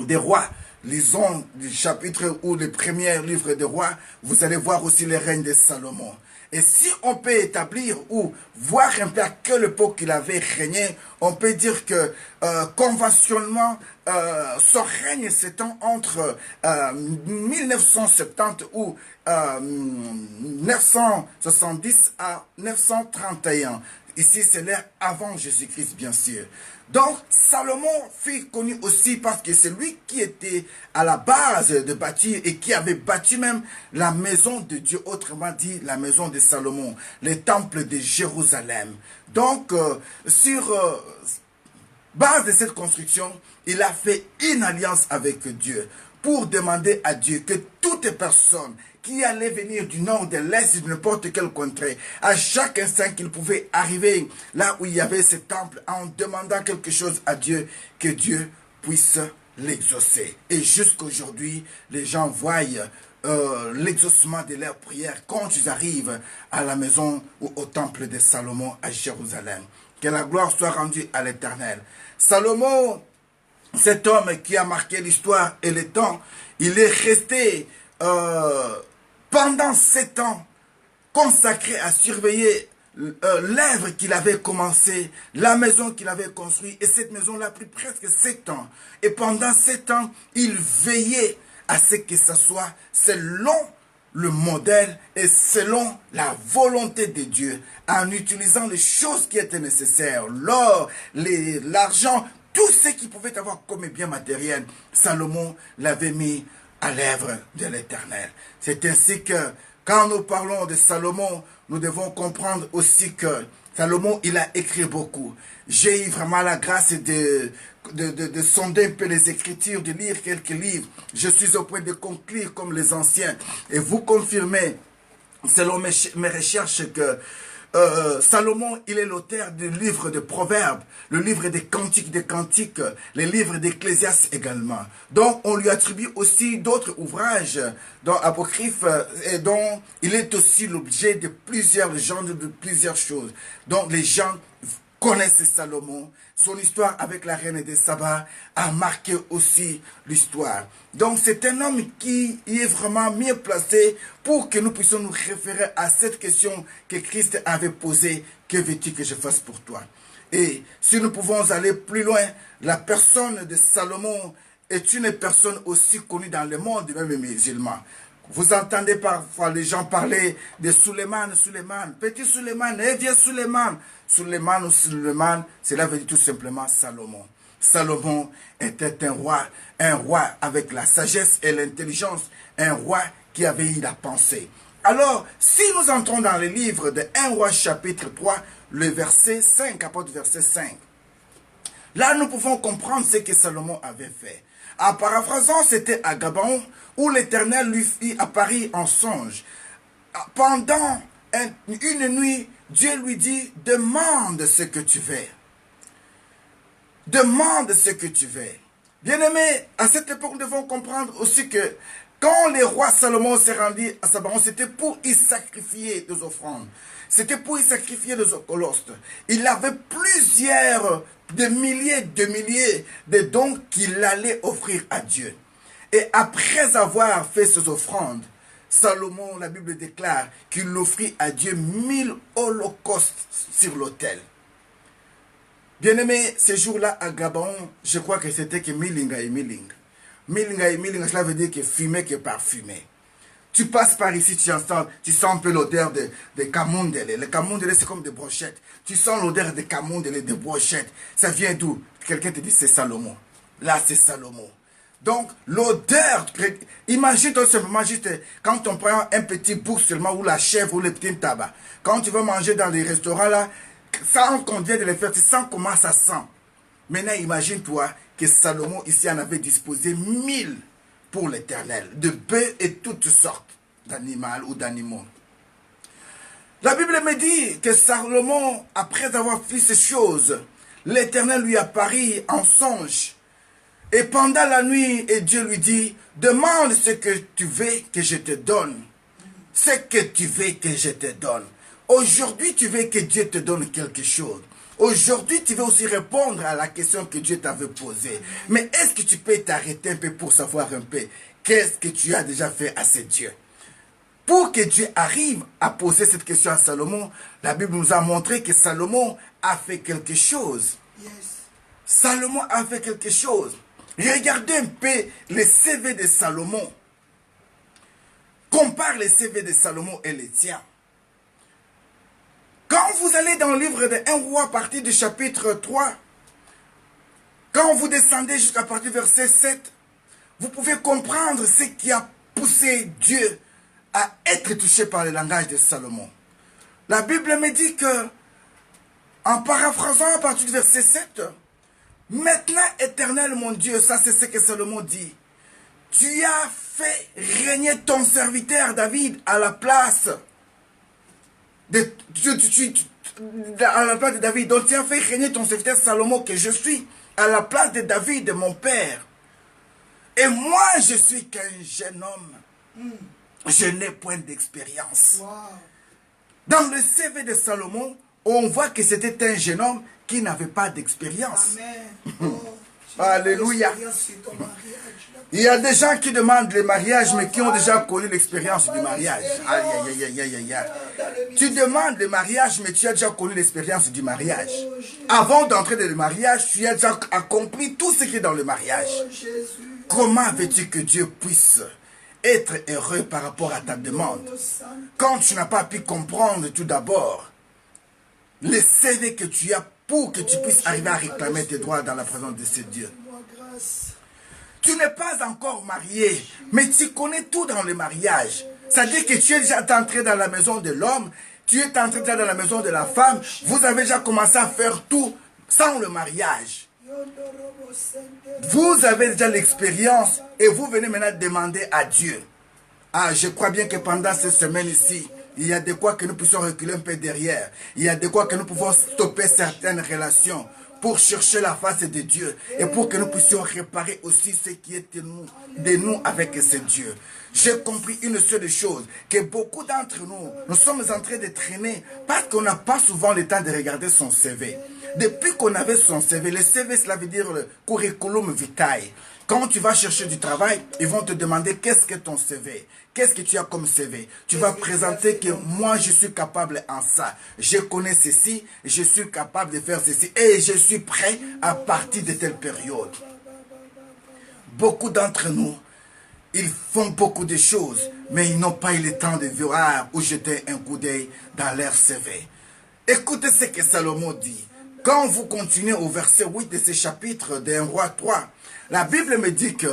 des rois. Lisons le chapitre ou le premier livre des rois, vous allez voir aussi le règne de Salomon. Et si on peut établir ou voir un peu à quelle époque il avait régné, on peut dire que conventionnellement, son règne s'étend entre 1970 ou 970 à 931. Ici, c'est l'ère avant Jésus-Christ, bien sûr. Donc, Salomon fut connu aussi parce que c'est lui qui était à la base de bâtir et qui avait bâti même la maison de Dieu, autrement dit, la maison de Salomon, le temple de Jérusalem. Donc, sur base de cette construction, il a fait une alliance avec Dieu pour demander à Dieu que toute personne qui allait venir du nord, de l'est, de n'importe quel contrée, à chaque instant qu'il pouvait arriver là où il y avait ce temple, en demandant quelque chose à Dieu, que Dieu puisse l'exaucer. Et jusqu'aujourd'hui, les gens voient l'exaucement de leurs prières quand ils arrivent à la maison ou au temple de Salomon à Jérusalem. Que la gloire soit rendue à l'Éternel. Salomon, cet homme qui a marqué l'histoire et le temps, il est resté pendant 7 ans consacré à surveiller l'œuvre qu'il avait commencé, la maison qu'il avait construite. Et cette maison-là a pris presque 7 ans. Et pendant 7 ans, il veillait à ce que ça soit selon le modèle et selon la volonté de Dieu, en utilisant les choses qui étaient nécessaires, l'or, l'argent, tout ce qui pouvait avoir comme bien matériel. Salomon l'avait mis à l'œuvre de l'Éternel. C'est ainsi que quand nous parlons de Salomon, nous devons comprendre aussi que Salomon, il a écrit beaucoup. J'ai eu vraiment la grâce de sonder un peu les Écritures, de lire quelques livres. Je suis au point de conclure comme les anciens. Et vous confirmez, selon mes recherches, que Salomon, il est l'auteur du livre de Proverbes, le livre des Cantiques, les livres d'Ecclésiaste également. Donc, on lui attribue aussi d'autres ouvrages dans apocryphes et dont il est aussi l'objet de plusieurs légendes, de plusieurs choses. Donc, les gens connaissent Salomon. Son histoire avec la reine de Saba a marqué aussi l'histoire. Donc c'est un homme qui est vraiment mieux placé pour que nous puissions nous référer à cette question que Christ avait posée. Que veux-tu que je fasse pour toi? Et si nous pouvons aller plus loin, la personne de Salomon est une personne aussi connue dans le monde, même musulman. Vous entendez parfois les gens parler de Suleiman, petit Suleiman, viens Suleiman. Suleiman ou Suleiman, cela veut dire tout simplement Salomon. Salomon était un roi avec la sagesse et l'intelligence, un roi qui avait eu la pensée. Alors, si nous entrons dans le livre de 1 Roi chapitre 3, le verset 5, à partir du verset 5, là nous pouvons comprendre ce que Salomon avait fait. En paraphrasant, c'était à Gabaon où l'Éternel lui fit apparaître en songe. Pendant une nuit, Dieu lui dit, demande ce que tu veux. Demande ce que tu veux. Bien-aimés, à cette époque, nous devons comprendre aussi que quand le roi Salomon s'est rendu à Sabaron, c'était pour y sacrifier des offrandes. C'était pour y sacrifier des holocaustes. Il avait plusieurs, des milliers de dons qu'il allait offrir à Dieu. Et après avoir fait ces offrandes, Salomon, la Bible déclare qu'il offrit à Dieu 1000 holocaustes sur l'autel. Bien-aimé, ce jour-là à Gabaon, je crois que c'était que Milinga et Milinga. Milinga et Milinga, cela veut dire que fumé que parfumé. Tu passes par ici, tu sens un peu l'odeur de camundele. Le camundele, c'est comme des brochettes. Tu sens l'odeur de camundele, de brochettes. Ça vient d'où? Quelqu'un te dit, c'est Salomon. Là, c'est Salomon. Donc, l'odeur, imagine-toi simplement juste quand on prend un petit bouc seulement, ou la chèvre, ou le petit tabac. Quand tu vas manger dans les restaurants là, sans qu'on vienne de les faire, tu sens comment ça sent. Maintenant, imagine-toi que Salomon ici en avait disposé 1000 pour l'Éternel, de bœufs et toutes sortes d'animaux ou d'animaux. La Bible me dit que Salomon, après avoir fait ces choses, l'Éternel lui apparut en songe. Et pendant la nuit, et Dieu lui dit, demande ce que tu veux que je te donne. Ce que tu veux que je te donne. Aujourd'hui, tu veux que Dieu te donne quelque chose. Aujourd'hui, tu veux aussi répondre à la question que Dieu t'avait posée. Mais est-ce que tu peux t'arrêter un peu pour savoir un peu qu'est-ce que tu as déjà fait à ce Dieu? Pour que Dieu arrive à poser cette question à Salomon, la Bible nous a montré que Salomon a fait quelque chose. Yes. Salomon a fait quelque chose. Regardez un peu le CV de Salomon. Compare le CV de Salomon et les tiens. Quand vous allez dans le livre de 1 roi à partir du chapitre 3, quand vous descendez jusqu'à partir du verset 7, vous pouvez comprendre ce qui a poussé Dieu à être touché par le langage de Salomon. La Bible me dit que, en paraphrasant à partir du verset 7, maintenant, Éternel mon Dieu, ça c'est ce que Salomon dit, tu as fait régner ton serviteur David à la place à la place de David. Donc tu as fait régner ton serviteur Salomon, que je suis à la place de David, de mon père. Et moi, je suis qu'un jeune homme. Je n'ai point d'expérience. Wow. Dans le CV de Salomon, on voit que c'était un jeune homme qui n'avait pas d'expérience. Alléluia. Il y a des gens qui demandent le mariage, mais qui ont déjà connu l'expérience du mariage. Aïe, aïe, aïe, aïe, aïe, aïe. Tu demandes le mariage, mais tu as déjà connu l'expérience du mariage. Avant d'entrer dans le mariage, tu as déjà accompli tout ce qui est dans le mariage. Comment veux-tu que Dieu puisse être heureux par rapport à ta demande quand tu n'as pas pu comprendre tout d'abord le CV que tu as pour que tu puisses arriver à réclamer tes droits dans la présence de ce Dieu? Tu n'es pas encore marié, mais tu connais tout dans le mariage. C'est-à-dire que tu es déjà entré dans la maison de l'homme, tu es entré dans la maison de la femme, vous avez déjà commencé à faire tout sans le mariage. Vous avez déjà l'expérience et vous venez maintenant demander à Dieu. Ah, je crois bien que pendant cette semaine ici, il y a de quoi que nous puissions reculer un peu derrière. Il y a de quoi que nous pouvons stopper certaines relations pour chercher la face de Dieu et pour que nous puissions réparer aussi ce qui est de nous avec ce Dieu. J'ai compris une seule chose, que beaucoup d'entre nous, nous sommes en train de traîner parce qu'on n'a pas souvent le temps de regarder son CV. Depuis qu'on avait son CV, le CV cela veut dire le curriculum vitae. Quand tu vas chercher du travail, ils vont te demander qu'est-ce que ton CV, qu'est-ce que tu as comme CV. Tu vas présenter que moi je suis capable en ça, je connais ceci, je suis capable de faire ceci et je suis prêt à partir de telle période. Beaucoup d'entre nous, ils font beaucoup de choses, mais ils n'ont pas eu le temps de voir ou jeter un coup d'œil dans leur CV. Écoutez ce que Salomon dit. Quand vous continuez au verset 8 de ce chapitre de 1 roi 3, la Bible me dit que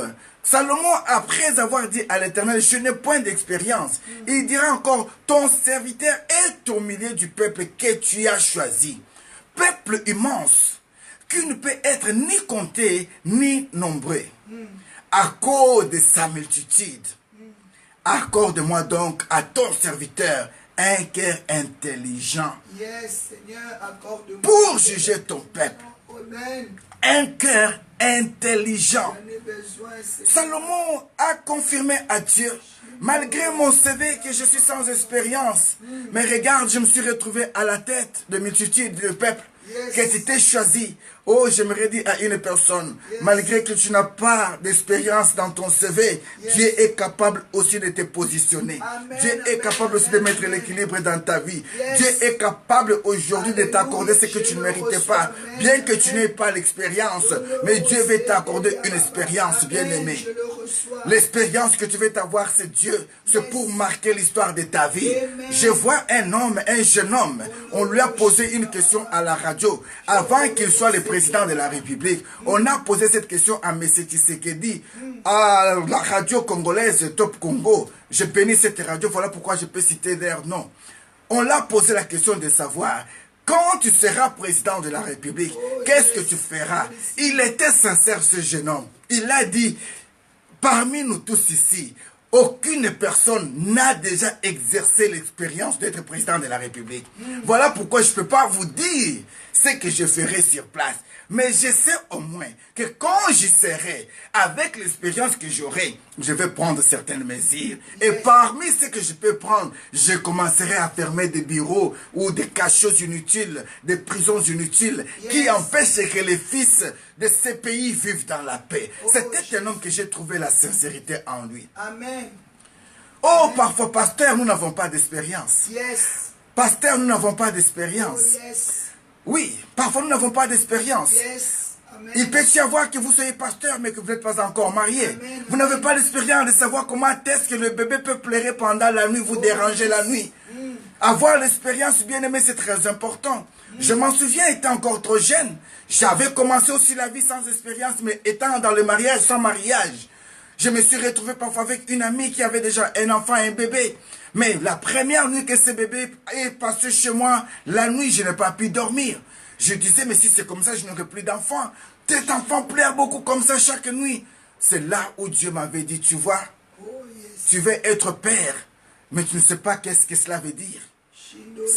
Salomon, après avoir dit à l'Éternel, je n'ai point d'expérience, il dira encore, ton serviteur est au milieu du peuple que tu as choisi. Peuple immense, qui ne peut être ni compté ni nombré, à cause de sa multitude. Accorde-moi donc à ton serviteur un cœur intelligent pour juger ton peuple. Un cœur intelligent. Salomon a confirmé à Dieu, malgré mon CV que je suis sans expérience, mais regarde, je me suis retrouvé à la tête de multitude de peuple que tu t'es choisi. Oh, j'aimerais dire à une personne, malgré que tu n'as pas d'expérience dans ton CV, Dieu est capable aussi de te positionner. Dieu est capable aussi de mettre l'équilibre dans ta vie. Dieu est capable aujourd'hui de t'accorder ce que tu ne méritais pas. Bien que tu n'aies pas l'expérience, mais Dieu veut t'accorder une expérience, bien-aimé. L'expérience que tu veux avoir, c'est Dieu. C'est pour marquer l'histoire de ta vie. Je vois un homme, un jeune homme, on lui a posé une question à la radio, avant qu'il soit le président de la République. On a posé cette question à M. Tshisekedi, à la radio congolaise Top Congo. Je bénis cette radio, voilà pourquoi je peux citer leur nom. On l'a posé la question de savoir, quand tu seras président de la République, qu'est-ce que tu feras? Il était sincère, ce jeune homme. Il a dit, parmi nous tous ici, aucune personne n'a déjà exercé l'expérience d'être président de la République. Voilà pourquoi je ne peux pas vous dire ce que je ferai sur place. Mais je sais au moins que quand j'y serai, avec l'expérience que j'aurai, je vais prendre certaines mesures. Et parmi ce que je peux prendre, je commencerai à fermer des bureaux ou des cachots inutiles, des prisons inutiles qui empêchent que les fils de ces pays vivent dans la paix. C'était un homme que j'ai trouvé la sincérité en lui. Amen. Oh, parfois, pasteur, nous n'avons pas d'expérience. Pasteur, nous n'avons pas d'expérience. Oui, parfois nous n'avons pas d'expérience. Il peut y avoir que vous soyez pasteur, mais que vous n'êtes pas encore marié. Vous n'avez pas l'expérience de savoir comment est-ce que le bébé peut pleurer pendant la nuit, vous déranger la nuit. Avoir l'expérience, bien aimé, c'est très important. Je m'en souviens, étant encore trop jeune, j'avais commencé aussi la vie sans expérience, mais étant dans le mariage, sans mariage. Je me suis retrouvé parfois avec une amie qui avait déjà un enfant et un bébé. Mais la première nuit que ce bébé est passé chez moi, la nuit, je n'ai pas pu dormir. Je disais, mais si c'est comme ça, je n'aurai plus d'enfants. Tes enfants pleurent beaucoup comme ça chaque nuit. C'est là où Dieu m'avait dit, tu vois, tu veux être père, mais tu ne sais pas qu'est-ce que cela veut dire.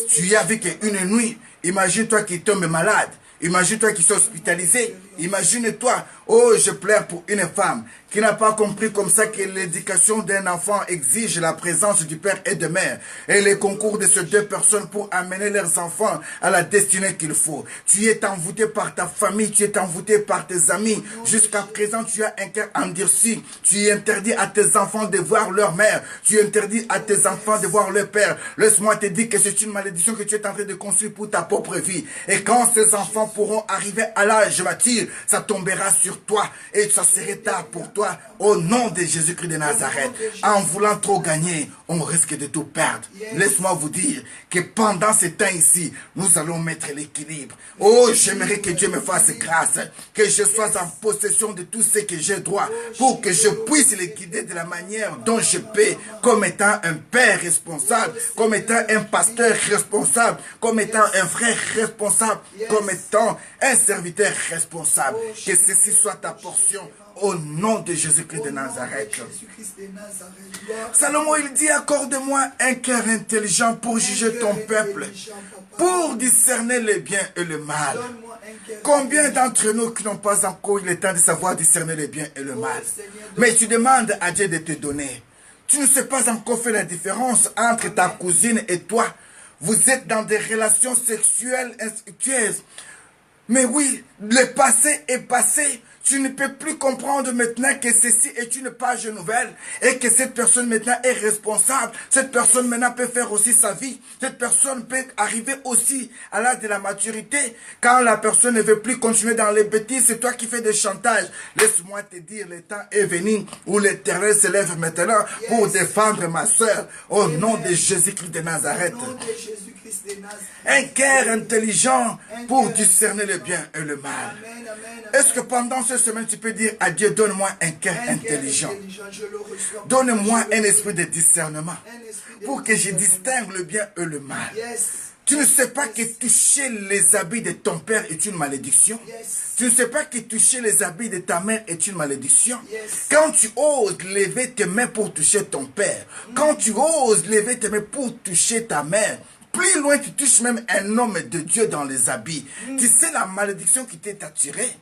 Tu y as vu qu'une nuit, imagine-toi qu'il tombe malade. Imagine-toi qu'il soit hospitalisé. Imagine-toi, oh, je pleure pour une femme qui n'a pas compris comme ça que l'éducation d'un enfant exige la présence du père et de mère. Et les concours de ces deux personnes pour amener leurs enfants à la destinée qu'il faut. Tu es envoûté par ta famille, tu es envoûté par tes amis. Jusqu'à présent, tu as un cœur endurci. Tu interdis à tes enfants de voir leur mère. Tu interdis à tes enfants de voir leur père. Laisse-moi te dire que c'est une malédiction que tu es en train de construire pour ta propre vie. Et quand ces enfants pourront arriver à l'âge mature, ça tombera sur toi et ça serait tard pour toi. Au nom de Jésus-Christ de Nazareth, en voulant trop gagner, on risque de tout perdre. Laisse-moi vous dire que pendant ce temps ici, nous allons mettre l'équilibre. Oh, j'aimerais que Dieu me fasse grâce, que je sois en possession de tout ce que j'ai droit, pour que je puisse les guider de la manière dont je peux, comme étant un père responsable, comme étant un pasteur responsable, comme étant un frère responsable, comme étant un serviteur responsable. Que ceci soit ta portion au nom de Jésus-Christ de Nazareth. Salomon, il dit, accorde-moi un cœur intelligent pour juger ton peuple, pour discerner le bien et le mal. Combien d'entre nous qui n'ont pas encore eu le temps de savoir discerner le bien et le mal? Mais tu demandes à Dieu de te donner. Tu ne sais pas encore faire la différence entre ta cousine et toi. Vous êtes dans des relations sexuelles incestueuses. Mais oui, le passé est passé. Tu ne peux plus comprendre maintenant que ceci est une page nouvelle et que cette personne maintenant est responsable. Cette personne maintenant peut faire aussi sa vie. Cette personne peut arriver aussi à l'âge de la maturité. Quand la personne ne veut plus continuer dans les bêtises, c'est toi qui fais des chantages. Laisse-moi te dire, le temps est venu où l'Éternel se lève maintenant pour défendre ma soeur au nom de Jésus-Christ de Nazareth. Un cœur intelligent pour discerner le bien et le mal. Est-ce que pendant cette semaine, tu peux dire à Dieu, donne-moi un cœur intelligent. Donne-moi un esprit de discernement pour que je distingue le bien et le mal. Tu ne sais pas que toucher les habits de ton père est une malédiction. Tu ne sais pas que toucher les habits de ta mère est une malédiction. Quand tu oses lever tes mains pour toucher ton père, quand tu oses lever tes mains pour toucher ta mère, plus loin tu touches même un homme de Dieu dans les habits. Tu sais la malédiction qui t'est attirée.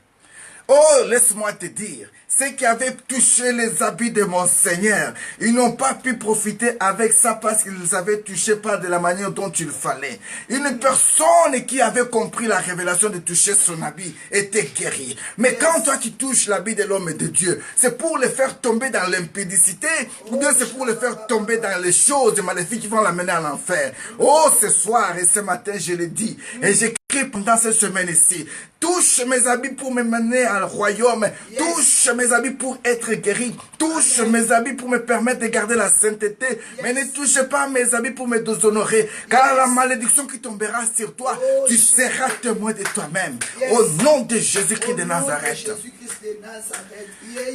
Oh, laisse-moi te dire, ceux qui avaient touché les habits de mon Seigneur, ils n'ont pas pu profiter avec ça parce qu'ils avaient touché pas de la manière dont il fallait. Une personne qui avait compris la révélation de toucher son habit était guérie. Mais quand toi tu touches l'habit de l'homme et de Dieu, c'est pour le faire tomber dans l'impudicité ou bien c'est pour le faire tomber dans les choses maléfiques qui vont l'amener à l'enfer. Oh, ce soir et ce matin, je le dis et j'écris pendant cette semaine ici. Touche mes habits pour me mener au royaume. Touche mes habits pour être guéri. Touche mes habits pour me permettre de garder la sainteté. Mais ne touche pas mes habits pour me déshonorer. Car la malédiction qui tombera sur toi, tu seras témoin de toi-même. Au nom de Jésus-Christ de Nazareth.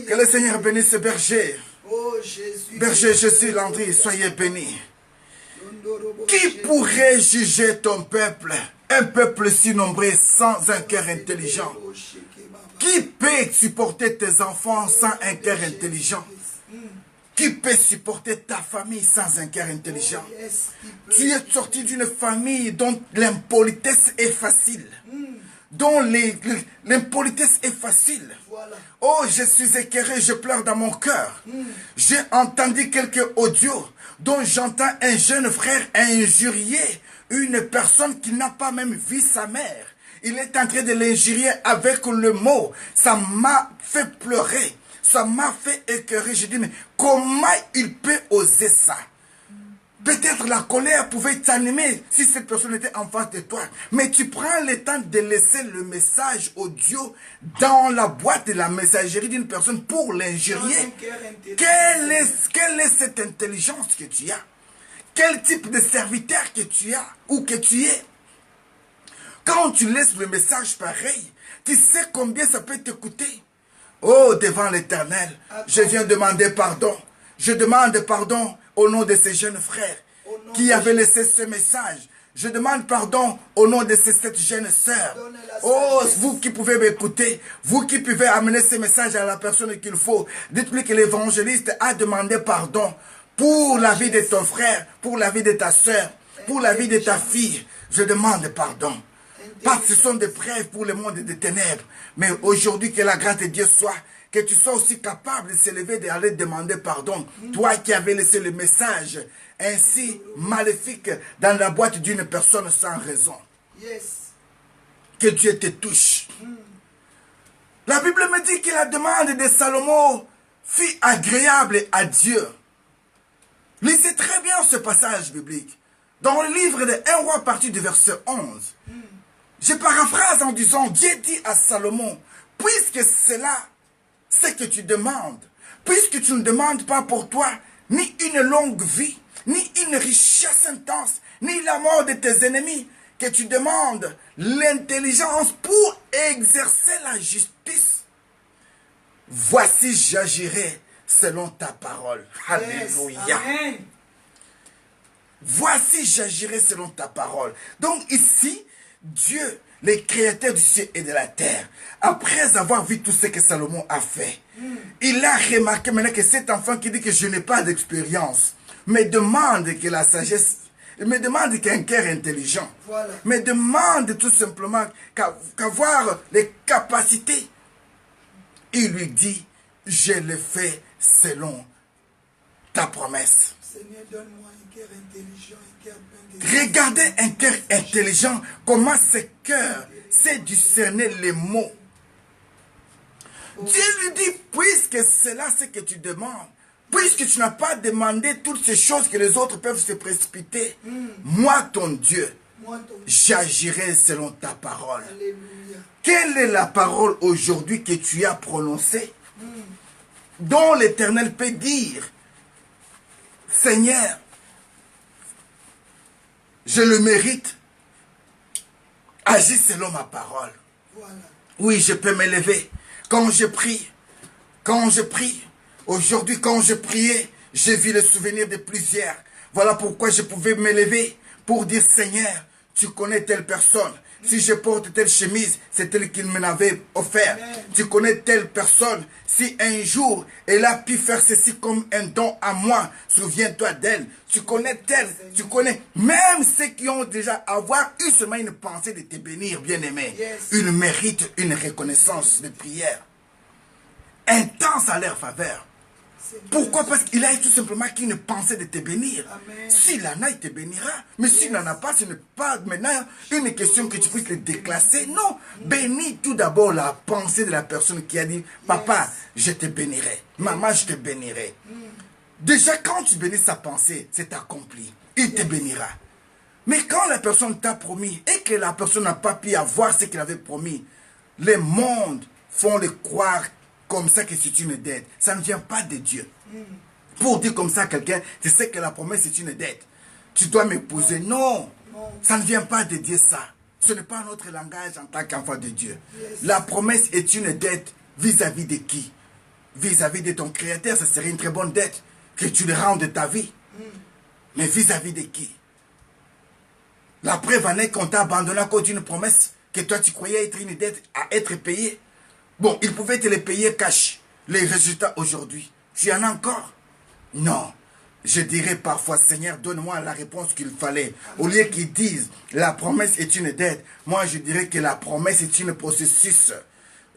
Que le Seigneur bénisse ce berger. Berger Jésus Landry, soyez bénis. Qui pourrait juger ton peuple? Un peuple si nombreux sans un cœur intelligent. Qui peut supporter tes enfants sans un cœur intelligent? Qui peut supporter ta famille sans un cœur intelligent? Tu es sorti d'une famille dont l'impolitesse est facile. Dont l'impolitesse est facile. Oh, je suis écœuré, je pleure dans mon cœur. J'ai entendu quelques audios dont j'entends un jeune frère injurier une personne qui n'a pas même vu sa mère. Il est en train de l'injurier avec le mot. Ça m'a fait pleurer. Ça m'a fait écœurer. Je dis, mais comment il peut oser ça? Peut-être la colère pouvait t'animer si cette personne était en face de toi. Mais tu prends le temps de laisser le message audio dans la boîte de la messagerie d'une personne pour l'injurier. Quelle est cette intelligence que tu as? Quel type de serviteur que tu as ou que tu es? Quand tu laisses le message pareil, tu sais combien ça peut te coûter. Oh, devant l'Éternel, je viens demander pardon. Je demande pardon au nom de ces jeunes frères qui avaient laissé ce message. Je demande pardon au nom de ces 7 jeunes sœurs. Oh, vous qui pouvez m'écouter, vous qui pouvez amener ce message à la personne qu'il faut, dites-lui que l'évangéliste a demandé pardon pour la vie de ton frère, pour la vie de ta sœur, pour la vie de ta fille. Je demande pardon. Parce que ce sont des preuves pour le monde des ténèbres. Mais aujourd'hui, que la grâce de Dieu soit, que tu sois aussi capable de s'élever et d'aller demander pardon. Toi qui avais laissé le message ainsi maléfique dans la boîte d'une personne sans raison. Que Dieu te touche. La Bible me dit que la demande de Salomon fut agréable à Dieu. Lisez très bien ce passage biblique. Dans le livre de 1 roi, partie du verset 11. Je paraphrase en disant, Dieu dit à Salomon, puisque c'est là ce que tu demandes, puisque tu ne demandes pas pour toi ni une longue vie, ni une richesse intense, ni la mort de tes ennemis, que tu demandes l'intelligence pour exercer la justice. Voici, j'agirai selon ta parole. Alléluia. Amen. Voici, j'agirai selon ta parole. Donc ici, Dieu, le créateur du ciel et de la terre, après avoir vu tout ce que Salomon a fait, il a remarqué maintenant que cet enfant qui dit que je n'ai pas d'expérience, me demande que la sagesse, me demande qu'un cœur intelligent, me demande tout simplement qu'avoir les capacités. Il lui dit, je le fais selon ta promesse. Seigneur, donne-moi un cœur intelligent, un cœur plein de... Regardez un cœur intelligent, comment ce cœur sait discerner les mots. Dieu lui dit, puisque c'est là ce que tu demandes, puisque tu n'as pas demandé toutes ces choses que les autres peuvent se précipiter, moi ton Dieu, j'agirai selon ta parole. Alléluia. Quelle est la parole aujourd'hui que tu as prononcée, dont l'Éternel peut dire, Seigneur, je le mérite. Agis selon ma parole. Voilà. Oui, je peux m'élever. Quand je prie, aujourd'hui quand je priais, j'ai vu le souvenir de plusieurs. Voilà pourquoi je pouvais m'élever pour dire, Seigneur, tu connais telle personne. Si je porte telle chemise, c'est elle qui me l'avait offert. Tu connais telle personne. Si un jour, elle a pu faire ceci comme un don à moi, souviens-toi d'elle. Tu connais telle, tu connais. Même ceux qui ont déjà avoir eu seulement une pensée de te bénir, bien-aimé. Ils méritent une reconnaissance de prière intense à leur faveur. Pourquoi? Parce qu'il a tout simplement qu'une pensée de te bénir. S'il en a, il te bénira. Mais s'il n'en a pas, ce n'est pas maintenant une question que tu puisses le déclasser. Non. Bénis tout d'abord la pensée de la personne qui a dit, papa, je te bénirai. Maman, je te bénirai. Déjà, quand tu bénis sa pensée, c'est accompli. Il te bénira. Mais quand la personne t'a promis et que la personne n'a pas pu avoir ce qu'il avait promis, les mondes font le croire comme ça que c'est une dette. Ça ne vient pas de Dieu. Pour dire comme ça à quelqu'un, tu sais que la promesse est une dette. Tu dois m'épouser. Non, ça ne vient pas de Dieu ça. Ce n'est pas notre langage en tant qu'enfant de Dieu. La promesse est une dette vis-à-vis de qui? Vis-à-vis de ton Créateur, ça serait une très bonne dette que tu le rendes de ta vie. Mais vis-à-vis de qui? La preuve en est qu'on t'a abandonné à cause d'une promesse que toi tu croyais être une dette à être payée. Bon, il pouvait te les payer cash. Les résultats aujourd'hui, tu en as encore? Non. Je dirais parfois, Seigneur, donne-moi la réponse qu'il fallait. Au lieu qu'ils disent, la promesse est une dette. Moi, je dirais que la promesse est un processus.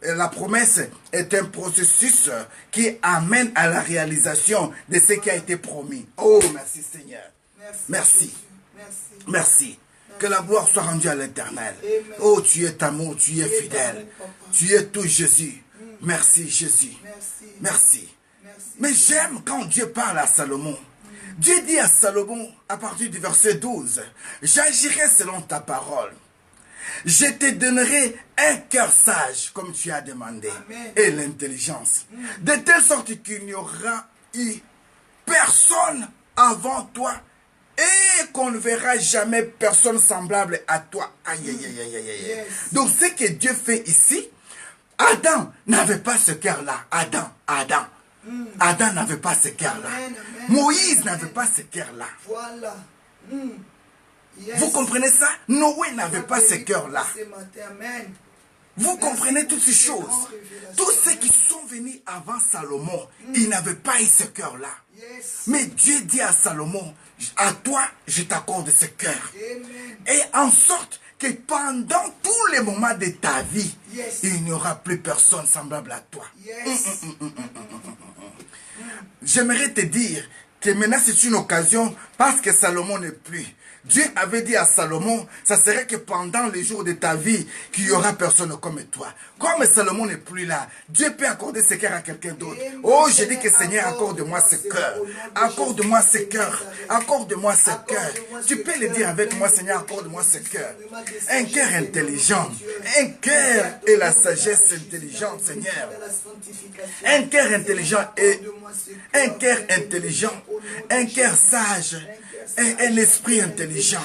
La promesse est un processus qui amène à la réalisation de ce qui a été promis. Oh, merci Seigneur. Merci. Merci. Que la gloire soit rendue à l'Éternel. Oh, tu es amour, tu es fidèle. Tu es tout Jésus. Merci Jésus. Merci. Mais j'aime quand Dieu parle à Salomon. Dieu dit à Salomon, à partir du verset 12, j'agirai selon ta parole. Je te donnerai un cœur sage, comme tu as demandé, et l'intelligence. De telle sorte qu'il n'y aura eu personne avant toi et qu'on ne verra jamais personne semblable à toi. Aïe, aïe, aïe, aïe, aïe, aïe. Donc ce que Dieu fait ici, Adam n'avait pas ce cœur-là. Adam n'avait pas ce cœur-là. Moïse n'avait pas ce cœur-là. Voilà. Vous comprenez ça? Noé n'avait pas ce cœur-là. Vous comprenez toutes ces choses. Tous ceux qui sont venus avant Salomon, ils n'avaient pas eu ce cœur-là. Mais Dieu dit à Salomon, à toi, je t'accorde ce cœur. Et en sorte que pendant tous les moments de ta vie, il n'y aura plus personne semblable à toi. J'aimerais te dire que maintenant c'est une occasion parce que Salomon n'est plus. Dieu avait dit à Salomon, ça serait que pendant les jours de ta vie, qu'il n'y aura personne comme toi. Comme Salomon n'est plus là, Dieu peut accorder ce cœur à quelqu'un d'autre. Oh, je dis que Seigneur, accorde-moi ce cœur. Accorde-moi ce cœur. Accorde-moi ce cœur. Tu peux le dire avec moi, Seigneur, accorde-moi ce cœur. Un cœur intelligent. Un cœur et la sagesse intelligente, Seigneur. Un cœur intelligent et un cœur intelligent. Un cœur sage. Un esprit intelligent.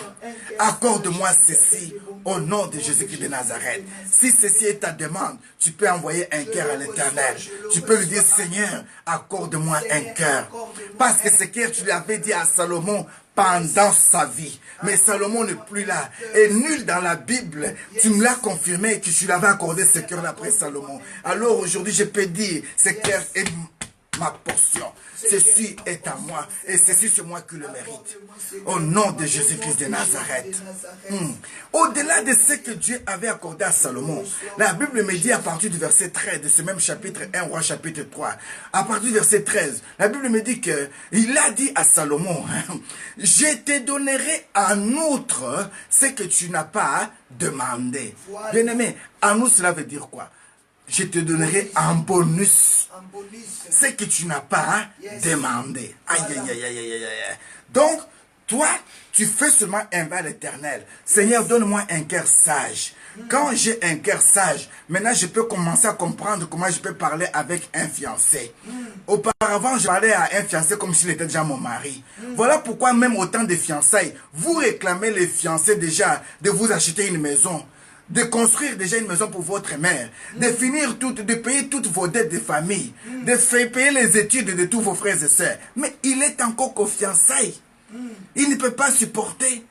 Accorde-moi ceci au nom de Jésus-Christ de Nazareth. Si ceci est ta demande, tu peux envoyer un cœur à l'Éternel. Tu peux lui dire, Seigneur, accorde-moi un cœur. Parce que ce cœur, tu l'avais dit à Salomon pendant sa vie. Mais Salomon n'est plus là. Et nul dans la Bible, tu me l'as confirmé que tu l'avais accordé ce cœur après Salomon. Alors aujourd'hui, je peux dire, ce cœur est ma portion. Ceci est à moi et ceci c'est moi qui le mérite. Au nom de Jésus-Christ de Nazareth. Au-delà de ce que Dieu avait accordé à Salomon, la Bible me dit à partir du verset 13 de ce même chapitre 1 roi chapitre 3, à partir du verset 13, la Bible me dit que il a dit à Salomon, je te donnerai en outre ce que tu n'as pas demandé. Bien-aimé, en outre cela veut dire quoi? Je te donnerai en bonus ce que tu n'as pas demandé. Aïe, aïe, aïe, aïe, aïe, aïe. Donc, Toi, tu fais seulement un vers l'Éternel. Seigneur, donne-moi un cœur sage. Quand j'ai un cœur sage, maintenant je peux commencer à comprendre comment je peux parler avec un fiancé. Auparavant, je parlais à un fiancé comme s'il était déjà mon mari. Voilà pourquoi même au temps des fiançailles, vous réclamez les fiancés déjà de vous acheter une maison, de construire déjà une maison pour votre mère, de finir de payer toutes vos dettes de famille, de faire payer les études de tous vos frères et sœurs. Mais il est encore qu'aux fiançailles. Il ne peut pas supporter.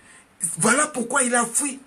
Voilà pourquoi il a fui.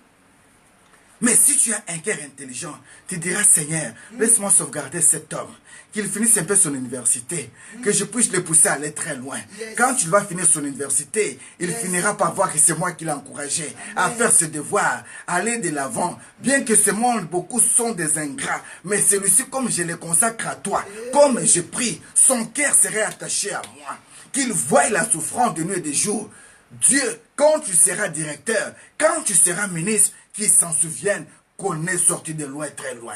Mais si tu as un cœur intelligent, tu diras, Seigneur, laisse-moi sauvegarder cet homme, qu'il finisse un peu son université, que je puisse le pousser à aller très loin. Quand il va finir son université, il finira par voir que c'est moi qui l'ai encouragé à faire ses devoirs, à aller de l'avant. Bien que ce monde, beaucoup sont des ingrats, mais celui-ci, comme je le consacre à toi, comme je prie, son cœur serait attaché à moi. Qu'il voie la souffrance de nuit et de jour. Dieu, quand tu seras directeur, quand tu seras ministre, qu'il s'en souvienne qu'on est sorti de loin, très loin.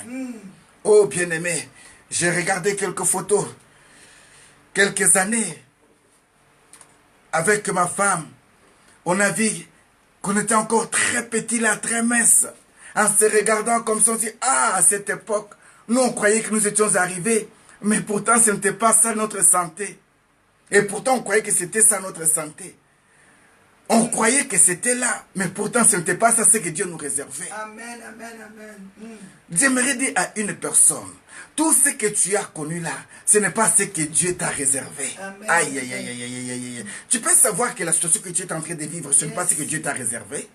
Oh bien-aimé, j'ai regardé quelques photos, quelques années, avec ma femme. On a vu qu'on était encore très petit là, très mince. En se regardant comme ça, on dit, ah, à cette époque, nous on croyait que nous étions arrivés, mais pourtant ce n'était pas ça notre santé. Et pourtant, on croyait que c'était ça notre santé. On croyait que c'était là, mais pourtant, ce n'était pas ça ce que Dieu nous réservait. Amen, amen, amen. J'aimerais dire à une personne, tout ce que tu as connu là, ce n'est pas ce que Dieu t'a réservé. Amen. Aïe, aïe, aïe, aïe, aïe, aïe, aïe. Tu peux savoir que la situation que tu es en train de vivre, ce n'est pas ce que Dieu t'a réservé.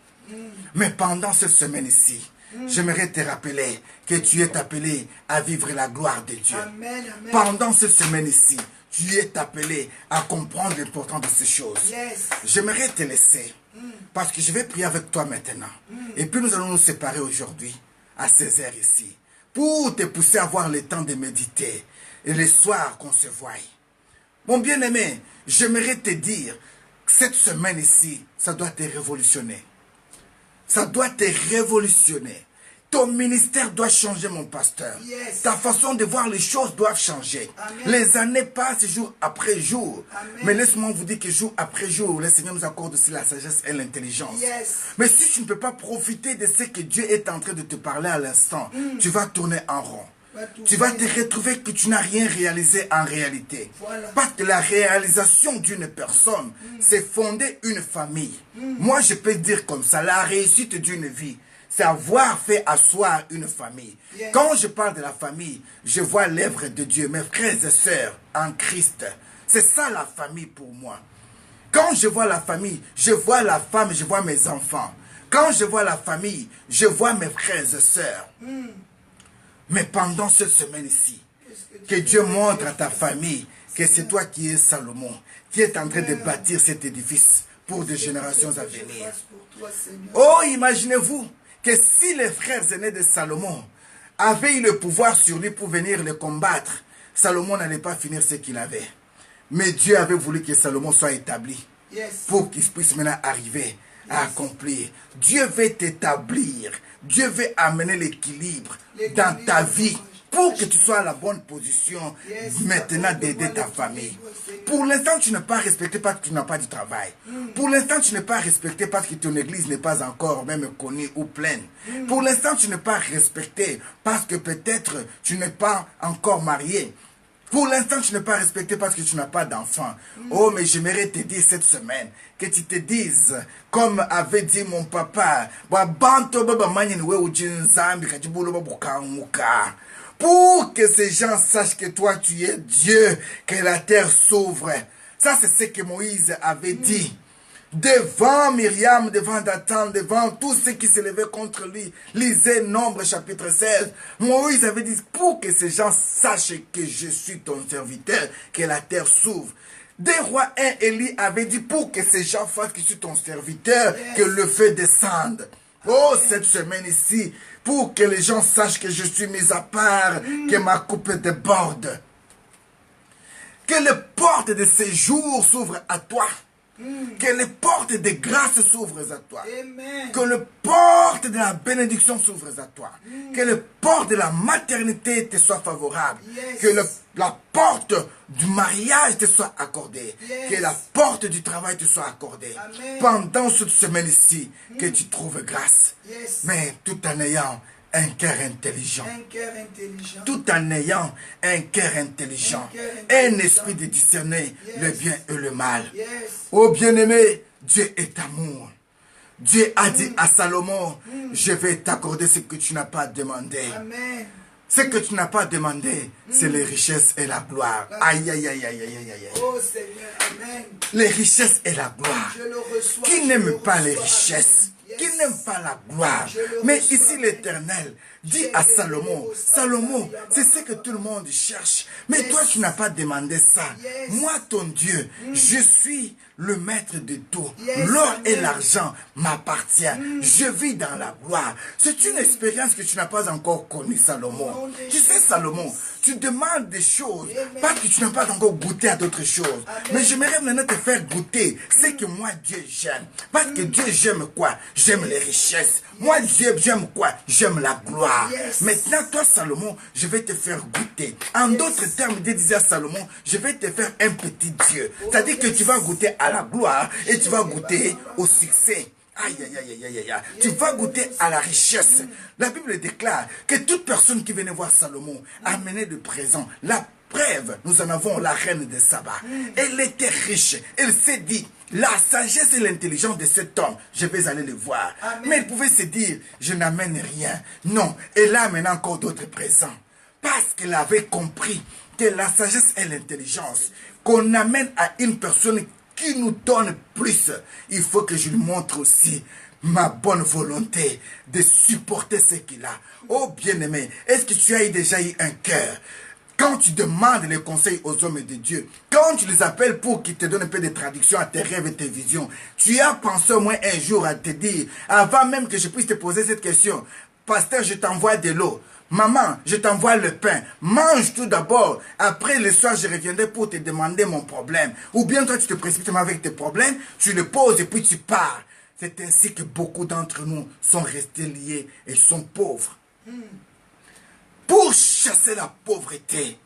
Mais pendant cette semaine ici, j'aimerais te rappeler que tu es appelé à vivre la gloire de Dieu. Amen, amen. Pendant cette semaine ici, tu es appelé à comprendre l'importance de ces choses. Yes. J'aimerais te laisser, parce que je vais prier avec toi maintenant. Et puis nous allons nous séparer aujourd'hui, à 16h ici, pour te pousser à avoir le temps de méditer. Et le soir qu'on se voie. Mon bien-aimé, j'aimerais te dire, cette semaine ici, ça doit te révolutionner. Ça doit te révolutionner. Ton ministère doit changer, mon pasteur. Yes. Ta façon de voir les choses doit changer. Amen. Les années passent jour après jour. Amen. Mais laisse-moi vous dire que jour après jour, le Seigneur nous accorde aussi la sagesse et l'intelligence. Yes. Mais si tu ne peux pas profiter de ce que Dieu est en train de te parler à l'instant, tu vas tourner en rond. Tu vas te retrouver que tu n'as rien réalisé en réalité. Voilà. Parce que la réalisation d'une personne, c'est fonder une famille. Moi, je peux dire comme ça, la réussite d'une vie, c'est avoir fait asseoir une famille. Yes. Quand je parle de la famille, je vois l'œuvre de Dieu, mes frères et sœurs en Christ. C'est ça la famille pour moi. Quand je vois la famille, je vois la femme, je vois mes enfants. Quand je vois la famille, je vois mes frères et sœurs. Mais pendant cette semaine ici, que Dieu montre à ta famille que c'est toi qui es Salomon, qui est en train de bâtir cet édifice pour des générations à venir. Oh, imaginez-vous que si les frères aînés de Salomon avaient eu le pouvoir sur lui pour venir le combattre, Salomon n'allait pas finir ce qu'il avait. Mais Dieu avait voulu que Salomon soit établi pour qu'il puisse maintenant arriver à accomplir. Dieu veut t'établir. Dieu veut amener l'équilibre dans ta vie pour que tu sois à la bonne position maintenant d'aider ta famille. Pour l'instant, tu n'es pas respecté parce que tu n'as pas du travail. Pour l'instant, tu n'es pas respecté parce que ton église n'est pas encore même connue ou pleine. Pour l'instant, tu n'es pas respecté parce que peut-être tu n'es pas encore marié. Pour l'instant, tu n'es pas respecté parce que tu n'as pas d'enfant. Oh, mais j'aimerais te dire cette semaine que tu te dises, comme avait dit mon papa, pour que ces gens sachent que toi, tu es Dieu, que la terre s'ouvre. Ça, c'est ce que Moïse avait dit. Devant Myriam, devant Dathan, devant tous ceux qui s'élevaient contre lui. Lisez Nombre chapitre 16. Moïse avait dit, pour que ces gens sachent que je suis ton serviteur, que la terre s'ouvre. Des rois 1, Élie avait dit, pour que ces gens fassent que je suis ton serviteur, que le feu descende. Oh, cette semaine ici, pour que les gens sachent que je suis mis à part, que ma coupe déborde. Que les portes de séjour s'ouvrent à toi. Que les portes de grâce s'ouvrent à toi. Amen. Que les portes portes de la bénédiction s'ouvrent à toi. Que les portes de la maternité te soient favorables. Yes. Que la porte du mariage te soit accordée. Yes. Que la porte du travail te soit accordée. Amen. Pendant cette semaine ici, que tu trouves grâce. Yes. Mais tout en ayant un cœur intelligent. Un cœur intelligent. Tout en ayant un cœur intelligent. Un cœur Un intelligent. esprit de discerner Yes. le bien et le mal. Yes. Oh bien-aimé, Dieu est amour. Dieu a dit à Salomon, je vais t'accorder ce que tu n'as pas demandé. Amen. Ce que tu n'as pas demandé, c'est les richesses et la gloire. Aïe, aïe, aïe, aïe, aïe, aïe, aïe. Oh Seigneur, Amen. Les richesses et la gloire. Je le reçois. Qui je n'aime le pas les reçois, richesses? Amen. Qui Yes. n'aime pas la gloire? Je le Mais reçois, ici Amen. l'Éternel dit à Salomon, Salomon, c'est ce que tout le monde cherche. Mais Yes. toi, tu n'as pas demandé ça. Yes. Moi, ton Dieu, je suis le maître de tout. Yes, L'or et Amen. l'argent m'appartiennent. Je vis dans la gloire. C'est une expérience que tu n'as pas encore connue, Salomon. Nom de Tu sais, Jésus. Salomon, tu demandes des choses Amen. parce que tu n'as pas encore goûté à d'autres choses. Amen. Mais j'aimerais maintenant te faire goûter ce que moi, Dieu, j'aime. Parce que Dieu, j'aime quoi? J'aime les richesses. Moi, Dieu, j'aime quoi? J'aime la gloire. Yes. Maintenant, toi, Salomon, je vais te faire goûter. En d'autres termes, Dieu disait à Salomon, je vais te faire un petit Dieu. C'est-à-dire que tu vas goûter à la gloire et tu vas goûter au succès. Aïe, aïe, aïe, aïe, aïe, aïe. Tu vas goûter à la richesse. La Bible déclare que toute personne qui venait voir Salomon amenait de présents. La preuve, nous en avons la reine de Saba. Elle était riche. Elle s'est dit, la sagesse et l'intelligence de cet homme, je vais aller le voir. Amen. Mais elle pouvait se dire, je n'amène rien. Non, elle amène encore d'autres présents. Parce qu'elle avait compris que la sagesse et l'intelligence qu'on amène à une personne qui nous donne plus, il faut que je lui montre aussi ma bonne volonté de supporter ce qu'il a. Oh bien-aimé, est-ce que tu as déjà eu un cœur? Quand tu demandes les conseils aux hommes de Dieu, quand tu les appelles pour qu'ils te donnent un peu de traduction à tes rêves et tes visions, tu as pensé au moins un jour à te dire, avant même que je puisse te poser cette question, pasteur, je t'envoie de l'eau. Maman, je t'envoie le pain. Mange tout d'abord. Après le soir, je reviendrai pour te demander mon problème. Ou bien toi, tu te précipites avec tes problèmes, tu le poses et puis tu pars. C'est ainsi que beaucoup d'entre nous sont restés liés et sont pauvres. Pour chasser la pauvreté,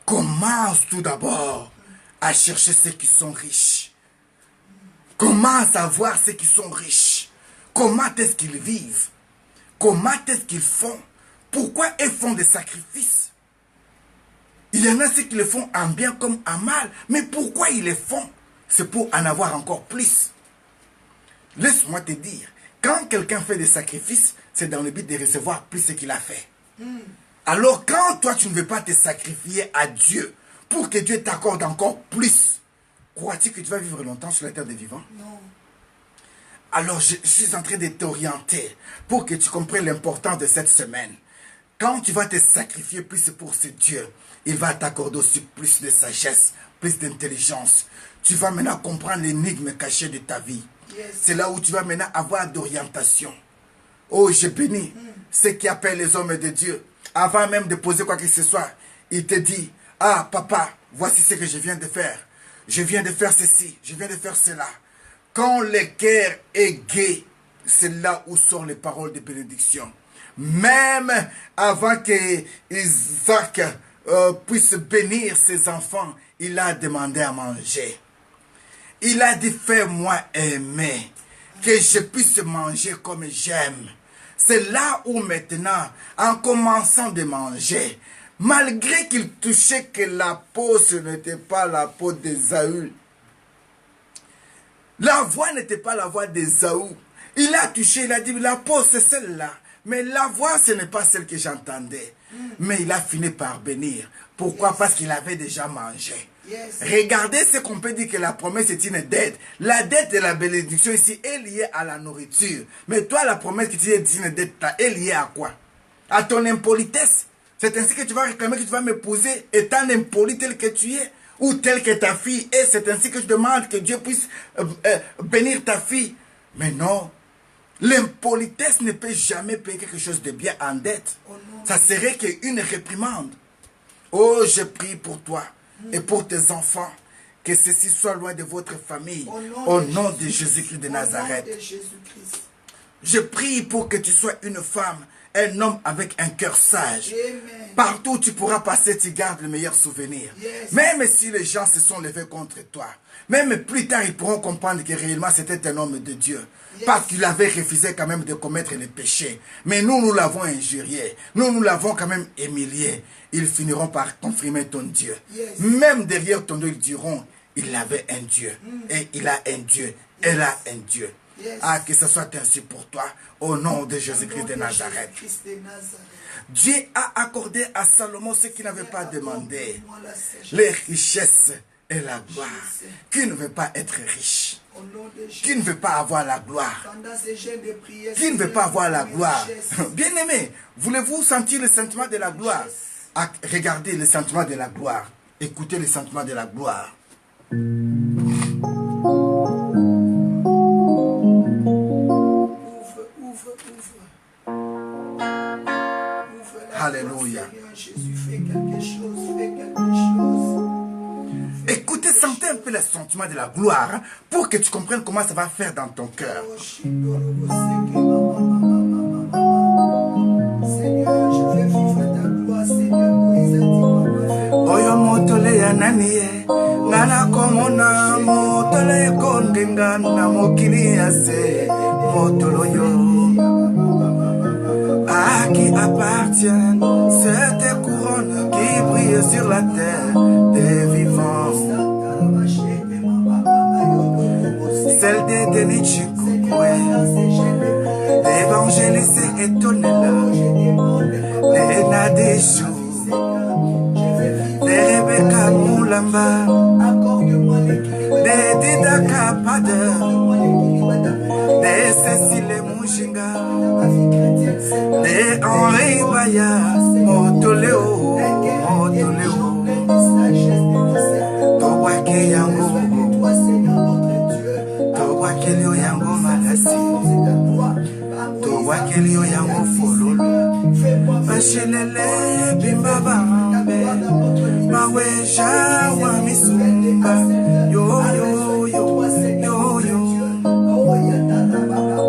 commence tout d'abord à chercher ceux qui sont riches. Commence à voir ceux qui sont riches. Comment est-ce qu'ils vivent? Comment est-ce qu'ils font? Pourquoi ils font des sacrifices? Il y en a ceux qui le font en bien comme en mal. Mais pourquoi ils le font? C'est pour en avoir encore plus. Laisse-moi te dire, quand quelqu'un fait des sacrifices, c'est dans le but de recevoir plus ce qu'il a fait. Alors quand toi tu ne veux pas te sacrifier à Dieu pour que Dieu t'accorde encore plus, crois-tu que tu vas vivre longtemps sur la terre des vivants? Non. Alors je suis en train de t'orienter pour que tu comprennes l'importance de cette semaine. Quand tu vas te sacrifier plus pour ce Dieu, il va t'accorder aussi plus de sagesse, plus d'intelligence. Tu vas maintenant comprendre l'énigme cachée de ta vie. Yes. C'est là où tu vas maintenant avoir d'orientation. Oh, je bénis ceux qui appellent les hommes de Dieu. Avant même de poser quoi que ce soit, il te dit, ah papa, voici ce que je viens de faire. Je viens de faire ceci, je viens de faire cela. Quand le cœur est gai, c'est là où sortent les paroles de bénédiction. Même avant que Isaac puisse bénir ses enfants, il a demandé à manger. Il a dit, fais-moi aimer, que je puisse manger comme j'aime. C'est là où maintenant, en commençant de manger, malgré qu'il touchait que la peau, ce n'était pas la peau d'Ésaü. La voix n'était pas la voix d'Ésaü. Il a touché, il a dit, la peau c'est celle-là. Mais la voix, ce n'est pas celle que j'entendais. Mais il a fini par bénir. Pourquoi? Parce qu'il avait déjà mangé. Yes. Regardez ce qu'on peut dire que la promesse est une dette. La dette de la bénédiction ici est liée à la nourriture. Mais toi, la promesse qui tu est une dette est liée à quoi? À ton impolitesse. C'est ainsi que tu vas réclamer que tu vas m'épouser étant impoli tel que tu es. Ou tel que ta fille est. C'est ainsi que je demande que Dieu puisse bénir ta fille. Mais non. L'impolitesse ne peut jamais payer quelque chose de bien en dette. Oh non. Ça serait qu'une réprimande. Oh, je prie pour toi et pour tes enfants, que ceci soit loin de votre famille. Au nom de Jésus-Christ de Nazareth. Au nom de Jésus-Christ. Je prie pour que tu sois une femme, un homme avec un cœur sage. Amen. Partout où tu pourras passer, tu gardes le meilleur souvenir. Yes. Même si les gens se sont levés contre toi, même plus tard, ils pourront comprendre que réellement c'était un homme de Dieu. Yes. Parce qu'il avait refusé quand même de commettre les péchés. Mais nous, nous l'avons injurié. Nous l'avons quand même humilié. Ils finiront par confirmer ton Dieu. Yes. Même derrière ton Dieu, ils diront, il avait un Dieu. Et il a un Dieu. Elle a un Dieu. Yes. Ah, que ce soit ainsi pour toi, au nom de Jésus-Christ de Nazareth. Jésus-Christ de Nazareth. Dieu a accordé à Salomon ce qu'il n'avait pas demandé. Accorde-moi la sagesse. Les richesses et la gloire. Qui ne veut pas être riche? Au nom de Jésus. Qui ne veut pas avoir la gloire? Pendant ces jeûnes de prière, Qui ne veut pas avoir la Seigneur, gloire? richesse. Bien-aimé, voulez-vous sentir le sentiment de la gloire? Ah, regardez le sentiment de la gloire. Écoutez le sentiment de la gloire. Ouvre la Alléluia. porte, Seigneur Jésus, fais quelque chose, fais quelque chose. Écoutez, sentez un peu le sentiment de la gloire hein, pour que tu comprennes comment ça va faire dans ton cœur. Oh, Shindorobo Seke, Seigneur, je veux vivre ta gloire, Seigneur. Moïse a dit, maman, Oyo motole ya nani ye ngana komona motole kondinga na mokili ya se motolo yo à qui appartiennent cette couronne qui brille sur la terre des vivants, celle des Denichikoué, l'évangéliste étonné des Nadeshou, des Rebecca Moulamba, des Didaka Pader, des Cécile Mouchinga, des Henri Baya, Motoleo, Motoleo, Tobwake Yango, Tobwake Lio Yango Malasi, Tobwake Lio Yango Fololo, Machelele Bimba Bambe, Maweja Wamisumba, Yo Yo Yo Yo Yo.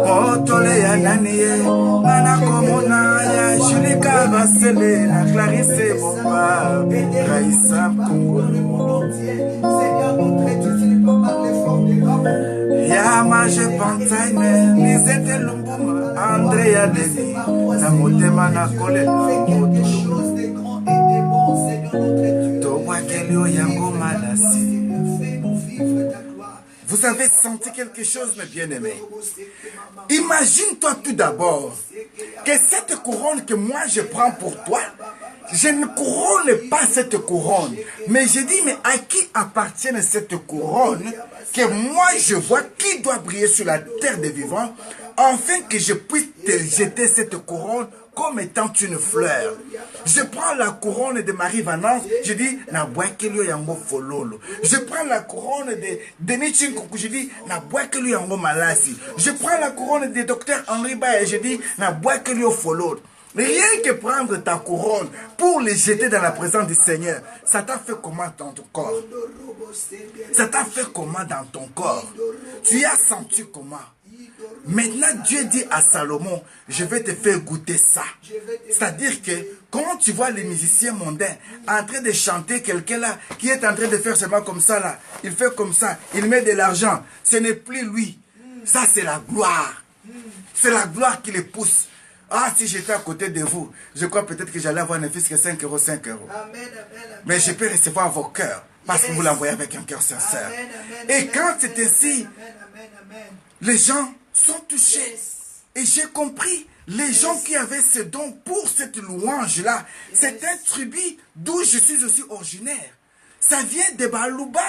Motole ya naniye, mana komona ya Julika Basele, na Clarisse Bomba, Raïssa Mkongo. Ya Maje Pantaine, Lisette Lumbuma, Andrea Leni, na motema na kolela motolo. Tobwakelio yango malasi. Vous avez senti quelque chose, mes bien-aimés? Imagine-toi tout d'abord que cette couronne que moi je prends pour toi, je ne couronne pas cette couronne. Mais je dis, mais à qui appartient cette couronne que moi je vois qui doit briller sur la terre des vivants, afin que je puisse te jeter cette couronne comme étant une fleur. Je prends la couronne de Marie Vanance, je dis, na boakelio yango fololo. Je prends la couronne de Denis Chinkoku, je dis, na boakelio yango malasi. Je prends la couronne de Dr Henri Baye, je dis, na boakelio fololo. Rien que prendre ta couronne pour les jeter dans la présence du Seigneur, ça t'a fait comment dans ton corps? Ça t'a fait comment dans ton corps? Tu as senti comment? Maintenant, Dieu dit à Salomon, je vais te faire goûter ça. C'est-à-dire que quand tu vois les musiciens mondains en train de chanter, quelqu'un là qui est en train de faire seulement comme ça là, il fait comme ça, il met de l'argent, ce n'est plus lui. Ça c'est la gloire. C'est la gloire qui les pousse. Ah, si j'étais à côté de vous, je crois peut-être que j'allais avoir ne fût que 5 €, 5 €. Mais je peux recevoir vos cœurs parce que vous l'envoyez avec un cœur sincère. Et quand c'est ainsi, les gens sont touchés. Et j'ai compris, les gens qui avaient ce don pour cette louange-là, c'est un tribut d'où je suis aussi originaire. Ça vient de Balouba.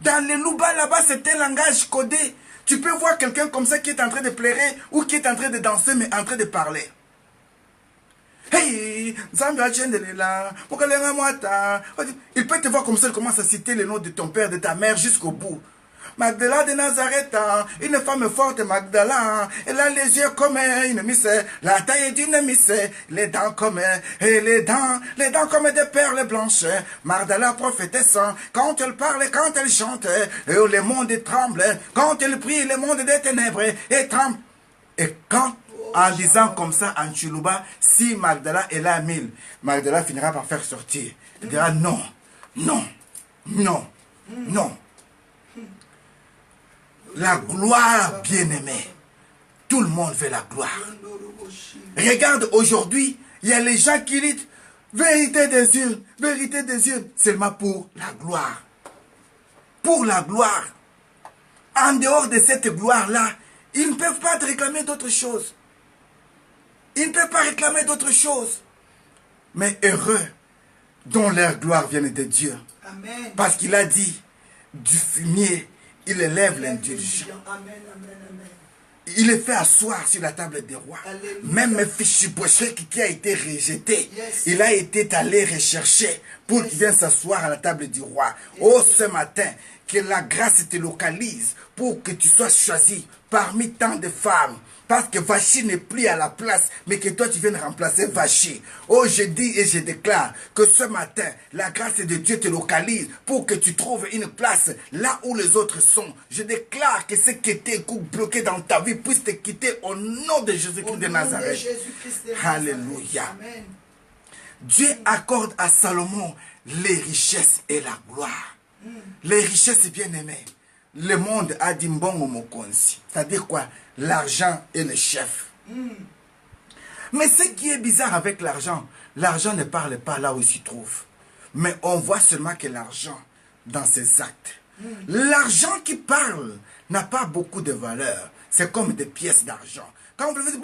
Dans les Louba, là-bas, c'est un langage codé. Tu peux voir quelqu'un comme ça qui est en train de pleurer ou qui est en train de danser, mais en train de parler. Hey, il peut te voir comme ça, il commence à citer le nom de ton père, de ta mère jusqu'au bout. Magdala de Nazareth, une femme forte, Magdala, elle a les yeux comme une miss, la taille d'une miss, les dents comme, et les dents comme des perles blanches. Magdala prophétesse, quand elle parle, quand elle chante, le monde tremble, quand elle prie, le monde des ténèbres et tremble. Et quand, en disant comme ça en Chiluba, si Magdala est là à 1000, Magdala finira par faire sortir. Elle dira non, non, non, non. La gloire bien-aimée. Tout le monde veut la gloire. Regarde aujourd'hui, il y a les gens qui disent vérité des urnes, seulement pour la gloire. Pour la gloire. En dehors de cette gloire-là, ils ne peuvent pas te réclamer d'autre chose. Ils ne peuvent pas réclamer d'autre chose. Mais heureux dont leur gloire vienne de Dieu. Amen. Parce qu'il a dit, du fumier, il élève l'indulgence. Amen, amen, amen. Il est fait asseoir sur la table des rois. Alléluia. Même Fichiboshek qui a été rejeté, Yes. il a été allé rechercher pour qu'il vienne s'asseoir à la table du roi. Oh, ce matin, que la grâce te localise pour que tu sois choisi parmi tant de femmes. Parce que Vachi n'est plus à la place, mais que toi tu viennes remplacer Vachi. Oh, je dis et je déclare que ce matin, la grâce de Dieu te localise pour que tu trouves une place là où les autres sont. Je déclare que ce qui était bloqué dans ta vie puisse te quitter au nom de Jésus-Christ de Nazareth. Alléluia. Amen. Dieu accorde à Salomon les richesses et la gloire. Les richesses bien-aimées. Le monde a dit mbongo mokonsi. C'est-à-dire quoi? L'argent est le chef. Mais ce qui est bizarre avec l'argent, l'argent ne parle pas là où il s'y trouve. Mais on voit seulement que l'argent dans ses actes. L'argent qui parle n'a pas beaucoup de valeur. C'est comme des pièces d'argent. Quand on fait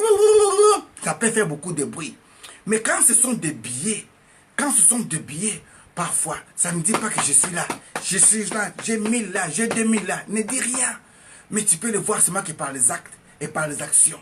ça peut faire beaucoup de bruit. Mais quand ce sont des billets, parfois, ça ne dit pas que je suis là. Je suis là, j'ai 1000 là, j'ai 2000 là. Ne dis rien. Mais tu peux le voir seulement que par les actes et par les actions.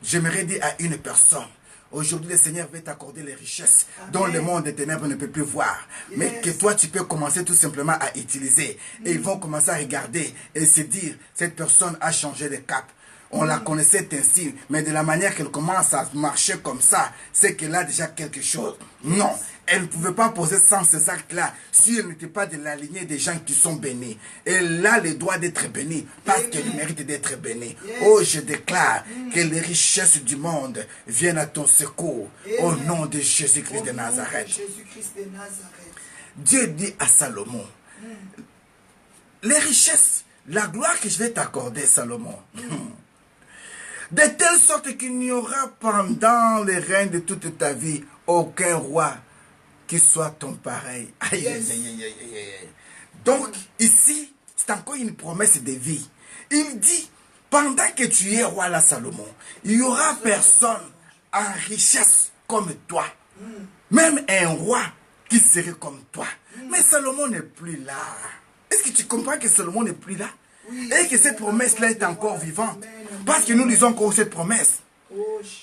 J'aimerais dire à une personne, aujourd'hui le Seigneur veut t'accorder les richesses dont le monde des ténèbres ne peut plus voir. Mais que toi tu peux commencer tout simplement à utiliser. Et ils vont commencer à regarder et se dire, cette personne a changé de cap. On la connaissait ainsi, mais de la manière qu'elle commence à marcher comme ça, c'est qu'elle a déjà quelque chose. Non, elle ne pouvait pas poser sans ces actes-là si elle n'était pas de la lignée des gens qui sont bénis. Elle a le droit d'être bénie parce qu'elle mérite d'être bénie. Oh, je déclare que les richesses du monde viennent à ton secours au nom de Jésus-Christ de Nazareth. Jésus-Christ de Nazareth. Dieu dit à Salomon, les richesses, la gloire que je vais t'accorder, Salomon, de telle sorte qu'il n'y aura pendant les règnes de toute ta vie aucun roi qui soit ton pareil. Aïe, aïe, aïe, aïe, aïe, aïe. Donc, ici, c'est encore une promesse de vie. Il dit, pendant que tu es roi là, Salomon, il n'y aura personne en richesse comme toi. Même un roi qui serait comme toi. Mais Salomon n'est plus là. Est-ce que tu comprends que Salomon n'est plus là? Et que cette promesse-là est encore vivante. Parce que nous lisons encore cette promesse.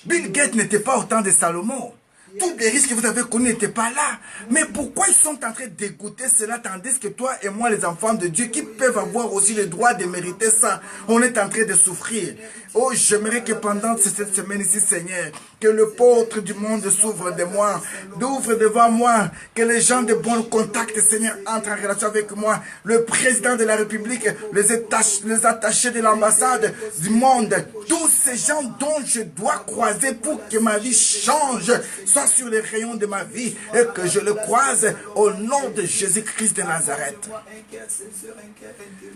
Bill Gates n'était pas au temps de Salomon. Tous les risques que vous avez connus n'étaient pas là. Mais pourquoi ils sont en train d'écouter cela tandis que toi et moi, les enfants de Dieu, qui peuvent avoir aussi le droit de mériter ça, on est en train de souffrir. Oh, j'aimerais que pendant cette semaine ici, Seigneur, que le porte du monde s'ouvre de moi, d'ouvre devant moi, que les gens de bon contact, Seigneur, entrent en relation avec moi, le président de la République, les attachés de l'ambassade du monde, tous ces gens dont je dois croiser pour que ma vie change, soit sur les rayons de ma vie et que je le croise au nom de Jésus-Christ de Nazareth.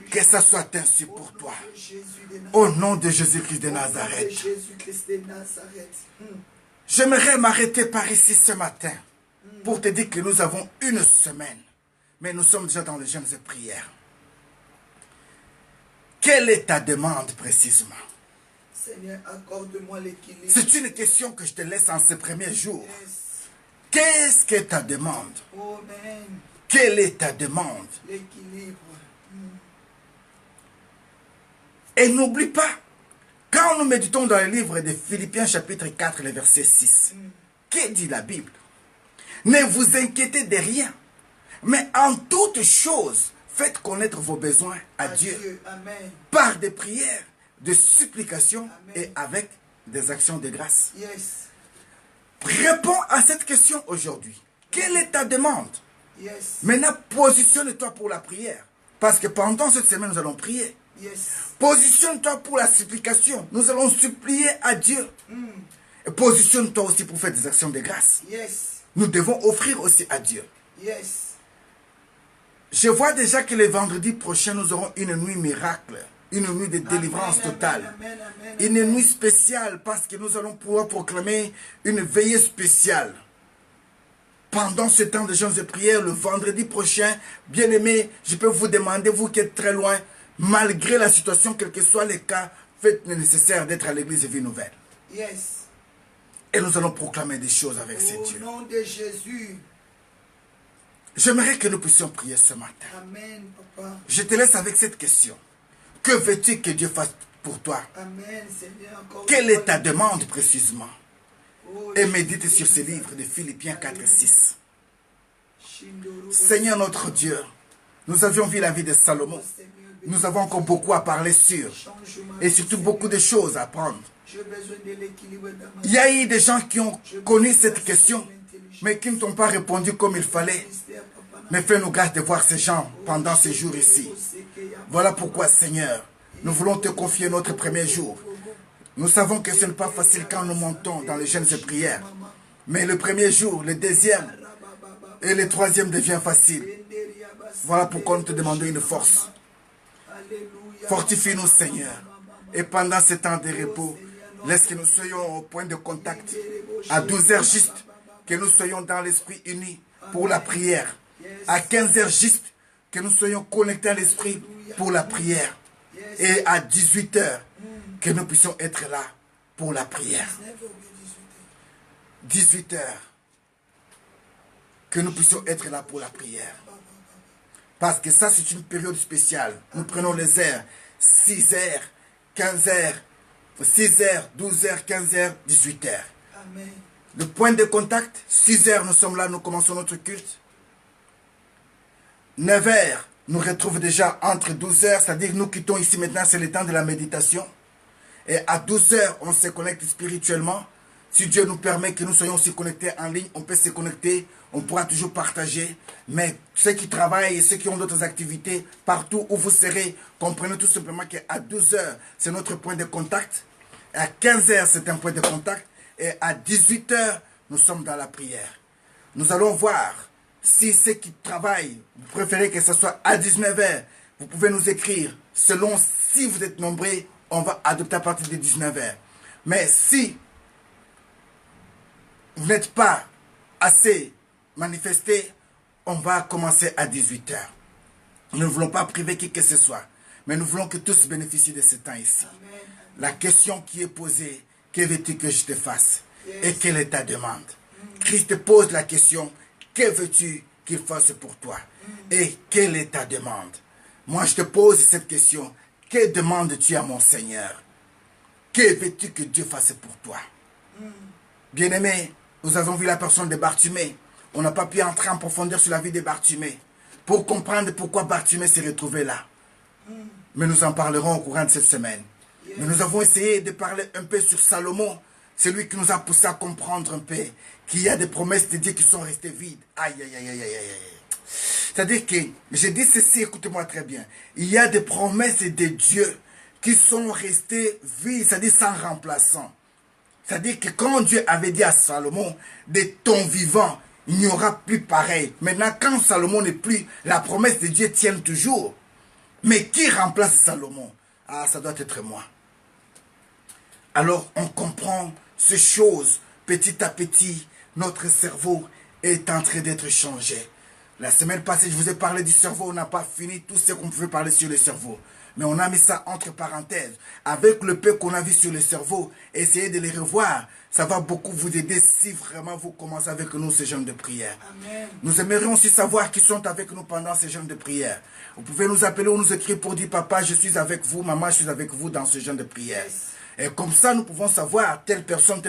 Que ça soit ainsi pour toi. Au nom de Jésus-Christ de Nazareth. J'aimerais m'arrêter par ici ce matin pour te dire que nous avons une semaine, mais nous sommes déjà dans les jeûnes et prières. Quelle est ta demande précisément? Seigneur, accorde-moi l'équilibre. C'est une question que je te laisse en ces premiers jours. Qu'est-ce que ta demande? Amen. Quelle est ta demande? L'équilibre. Et n'oublie pas, quand nous méditons dans le livre de Philippiens chapitre 4, le verset 6, que dit la Bible? Ne vous inquiétez de rien, mais en toutes choses, faites connaître vos besoins à Dieu. Amen. Par des prières, des supplications Amen. et avec des actions de grâce. Yes. Réponds à cette question aujourd'hui. Quelle est ta demande? Yes. Maintenant, positionne-toi pour la prière. Parce que pendant cette semaine, nous allons prier. Yes. Positionne-toi pour la supplication. Nous allons supplier à Dieu. Et positionne-toi aussi pour faire des actions de grâce. Yes. Nous devons offrir aussi à Dieu. Yes. Je vois déjà que le vendredi prochain, nous aurons une nuit miracle. Une nuit de délivrance Amen, totale. amen, amen, Une amen. nuit spéciale parce que nous allons pouvoir proclamer une veillée spéciale. Pendant ce temps de jeûne et prière, le vendredi prochain, bien-aimés, je peux vous demander, vous qui êtes très loin, malgré la situation, quel que soit le cas, faites le nécessaire d'être à l'église Vie Nouvelle. Yes. Et nous allons proclamer des choses avec ces Au dieux. nom de Jésus. J'aimerais que nous puissions prier ce matin. Amen, papa. Je te laisse avec cette question. Que veux-tu que Dieu fasse pour toi? Amen, Seigneur. Encore Quelle une est fois, ta demande précisément? Oh, Et médite Jésus, sur ce livre de Philippiens 4 et 6. Shindoro, Seigneur notre Dieu, nous avions vu la vie de Salomon. Seigneur, Nous avons encore beaucoup à parler sur. change ma Et vie, surtout Seigneur. beaucoup de choses à apprendre. J'ai besoin de l'équilibre dans ma Il y a eu des gens qui ont connu cette question, mais qui ne t'ont pas répondu comme il fallait. Mais fais-nous grâce de voir ces gens pendant ces jours ici. Voilà pourquoi, Seigneur, nous voulons te confier notre premier jour. Nous savons que ce n'est pas facile quand nous montons dans les jeûnes et prières. Mais le premier jour, le deuxième et le troisième devient facile. Voilà pourquoi nous te demandons une force. Fortifie-nous, Seigneur. Et pendant ce temps de repos, laisse que nous soyons au point de contact. À 12 heures juste, que nous soyons dans l'esprit uni pour la prière. À 15 heures juste, que nous soyons connectés à l'esprit pour la prière. Et à 18 heures, que nous puissions être là pour la prière. 18 heures, que nous puissions être là pour la prière. Parce que ça, c'est une période spéciale. Nous prenons les heures, 6 heures, 15 heures, 6 heures, 12 heures, 15 heures, 18 heures. Amen. Le point de contact, 6 heures, nous sommes là, nous commençons notre culte. 9 heures, nous retrouvons déjà entre 12 heures, c'est-à-dire nous quittons ici maintenant, c'est le temps de la méditation. Et à 12 heures, on se connecte spirituellement. Si Dieu nous permet que nous soyons aussi connectés en ligne, on peut se connecter, on pourra toujours partager. Mais ceux qui travaillent et ceux qui ont d'autres activités, partout où vous serez, comprenez tout simplement qu'à 12 heures, c'est notre point de contact. Et à 15 heures, c'est un point de contact. Et à 18 heures, nous sommes dans la prière. Nous allons voir si ceux qui travaillent, vous préférez que ce soit à 19 heures, vous pouvez nous écrire. Selon si vous êtes nombreux, on va adopter à partir de 19 heures. Mais si vous n'êtes pas assez manifesté, on va commencer à 18 heures. Nous ne voulons pas priver qui que ce soit, mais nous voulons que tous bénéficient de ce temps ici. Amen. La question qui est posée, que veux-tu que je te fasse? Et quelle est ta demande? Christ te pose la question, que veux-tu qu'il fasse pour toi? Et quelle est ta demande? Moi, je te pose cette question, que demandes-tu à mon Seigneur? Que veux-tu que Dieu fasse pour toi? Bien-aimé, nous avons vu la personne de Bartimée. On n'a pas pu entrer en profondeur sur la vie de Bartimée pour comprendre pourquoi Bartimée s'est retrouvé là. Mais nous en parlerons au courant de cette semaine. Mais nous avons essayé de parler un peu sur Salomon. C'est lui qui nous a poussé à comprendre un peu qu'il y a des promesses de Dieu qui sont restées vides. Aïe, aïe, aïe, aïe, aïe, aïe. C'est-à-dire que, je dis ceci, écoutez-moi très bien. Il y a des promesses de Dieu qui sont restées vides, c'est-à-dire sans remplaçant. C'est-à-dire que quand Dieu avait dit à Salomon, de ton vivant, il n'y aura plus pareil. Maintenant, quand Salomon n'est plus, la promesse de Dieu tient toujours. Mais qui remplace Salomon? Ah, ça doit être moi. Alors, on comprend ces choses. Petit à petit, notre cerveau est en train d'être changé. La semaine passée, je vous ai parlé du cerveau. On n'a pas fini tout ce qu'on pouvait parler sur le cerveau. Mais on a mis ça entre parenthèses. Avec le peu qu'on a vu sur le cerveau, essayez de les revoir. Ça va beaucoup vous aider si vraiment vous commencez avec nous ces jeûnes de prière. Amen. Nous aimerions aussi savoir qui sont avec nous pendant ces jeûnes de prière. Vous pouvez nous appeler ou nous écrire pour dire, papa, je suis avec vous, maman, je suis avec vous dans ce jeûne de prière. Yes. Et comme ça, nous pouvons savoir telle personne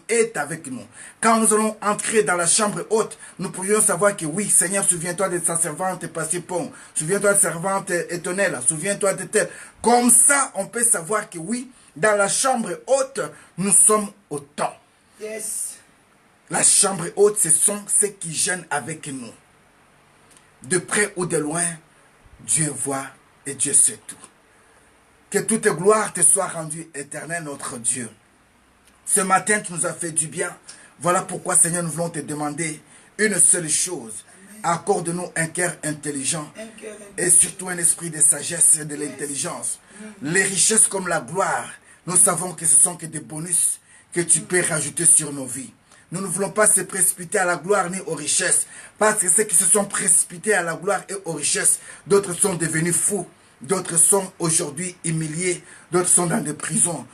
est avec nous. Quand nous allons entrer dans la chambre haute, nous pourrions savoir que oui, Seigneur, souviens-toi de ta servante Passipon. Souviens-toi de ta servante Étonnelle. Souviens-toi de telle. Comme ça, on peut savoir que oui, dans la chambre haute, nous sommes au temps. Yes. La chambre haute, ce sont ceux qui jeûnent avec nous. De près ou de loin, Dieu voit et Dieu sait tout. Que toute gloire te soit rendue, éternel notre Dieu. Ce matin, tu nous as fait du bien. Voilà pourquoi, Seigneur, nous voulons te demander une seule chose. Accorde-nous un cœur intelligent et surtout un esprit de sagesse et de l'intelligence. Les richesses comme la gloire, nous savons que ce sont que des bonus que tu peux rajouter sur nos vies. Nous ne voulons pas se précipiter à la gloire ni aux richesses. Parce que ceux qui se sont précipités à la gloire et aux richesses, d'autres sont devenus fous. D'autres sont aujourd'hui humiliés. D'autres sont dans des prisons.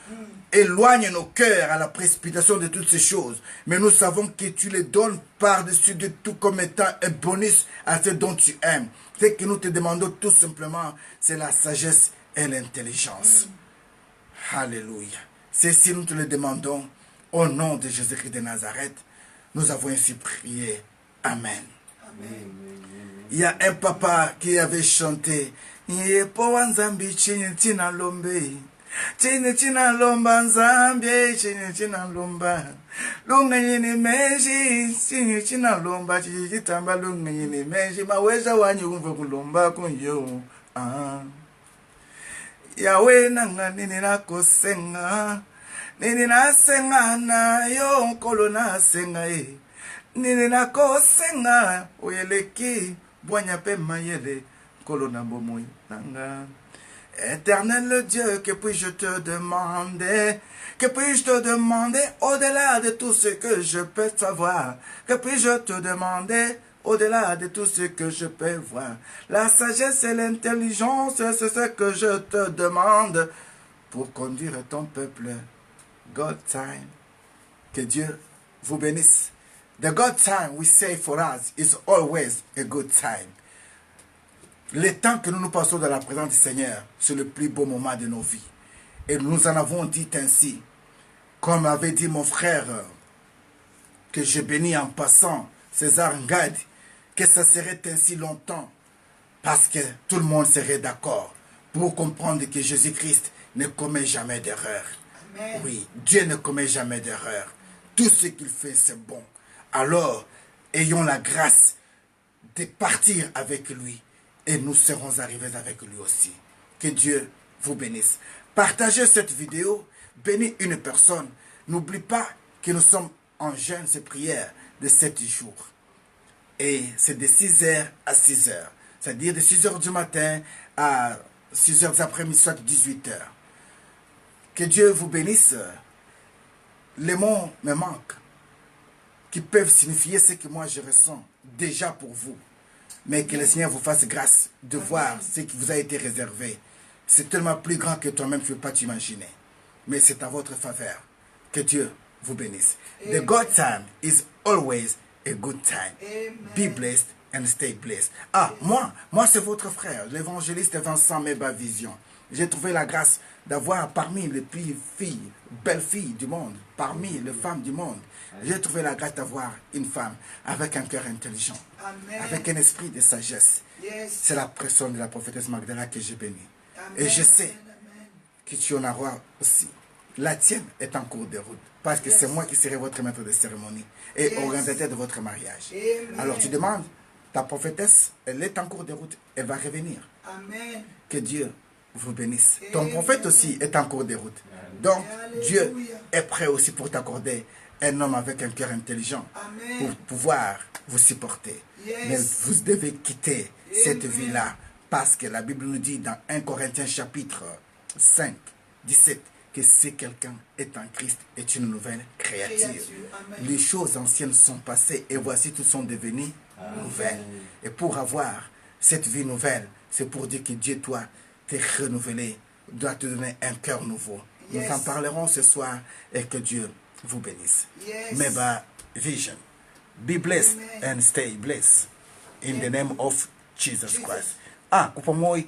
Éloigne nos cœurs à la précipitation de toutes ces choses. Mais nous savons que tu les donnes par-dessus de tout comme étant un bonus à ce dont tu aimes. Ce que nous te demandons tout simplement, c'est la sagesse et l'intelligence. Alléluia. Ceci, nous te le demandons au nom de Jésus-Christ de Nazareth. Nous avons ainsi prié. Amen. Amen. Il y a un papa qui avait chanté China lomba nzambie china lomba lunga yini meji china lomba chitamba lunga yini meji maweza wanyu kumva kulomba kunyo yawe nanga nini nakosenga nini nasenga na yo nkolo nasenga nini nakosenga oyeleki bwanya pe mayele nkolo na bomoi nanga. Éternel Dieu, que puis-je te demander? Que puis-je te demander au-delà de tout ce que je peux savoir? Que puis-je te demander au-delà de tout ce que je peux voir? La sagesse et l'intelligence, c'est ce que je te demande pour conduire ton peuple. God time. Que Dieu vous bénisse. The God time we say for us is always a good time. Le temps que nous nous passons dans la présence du Seigneur, c'est le plus beau moment de nos vies. Et nous en avons dit ainsi, comme avait dit mon frère, que je bénis en passant, César Ngadi, que ça serait ainsi longtemps, parce que tout le monde serait d'accord pour comprendre que Jésus-Christ ne commet jamais d'erreur. Oui, Dieu ne commet jamais d'erreur. Tout ce qu'il fait, c'est bon. Alors, ayons la grâce de partir avec lui. Et nous serons arrivés avec lui aussi. Que Dieu vous bénisse. Partagez cette vidéo. Bénis une personne. N'oublie pas que nous sommes en jeûne et prière de 7 jours. Et c'est de 6h à 6h. C'est-à-dire de 6h du matin à 6h d'après-midi, soit 18h. Que Dieu vous bénisse. Les mots me manquent. Qui peuvent signifier ce que moi je ressens déjà pour vous. Mais que le Seigneur vous fasse grâce de voir ce qui vous a été réservé. C'est tellement plus grand que toi-même tu ne peux pas t'imaginer. Mais c'est à votre faveur. Que Dieu vous bénisse. The God time is always a good time. Be blessed and stay blessed. Ah, moi c'est votre frère, l'évangéliste Vincent Meba Vision. J'ai trouvé la grâce d'avoir parmi les plus filles, belles filles du monde, parmi les femmes du monde, j'ai trouvé la grâce d'avoir une femme avec un cœur intelligent, avec un esprit de sagesse. C'est la personne de la prophétesse Magdala que j'ai bénie. Et je sais que tu en auras aussi. La tienne est en cours de route, parce que c'est moi qui serai votre maître de cérémonie et organisateur de votre mariage. Alors tu demandes, ta prophétesse, elle est en cours de route, elle va revenir. Que Dieu vous bénisse. Ton prophète aussi est en cours de route. Donc, Dieu est prêt aussi pour t'accorder un homme avec un cœur intelligent pour pouvoir vous supporter. Mais vous devez quitter cette vie-là parce que la Bible nous dit dans 1 Corinthiens chapitre 5, 17 que si quelqu'un est en Christ est une nouvelle créature. Les choses anciennes sont passées et voici tout sont devenues nouvelles. Et pour avoir cette vie nouvelle, c'est pour dire que Dieu, toi, t'es renouvelé, doit te donner un cœur nouveau. Nous en parlerons ce soir et que Dieu vous bénisse. Meba Vision. Be blessed and stay blessed. In the name of Jesus Christ. Ah, kupamoi.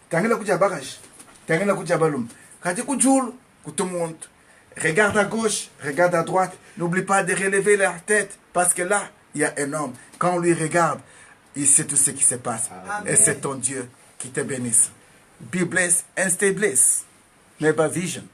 Tangela kuja bagage. Tangela kuja balum. Kati kujul, kutumonte. Regarde à gauche, regarde à droite. N'oublie pas de relever la tête parce que là, il y a un homme. Quand on lui regarde, il sait tout ce qui se passe. Et c'est ton Dieu qui te bénisse. Be blessed and stay blessed. Meba Vision.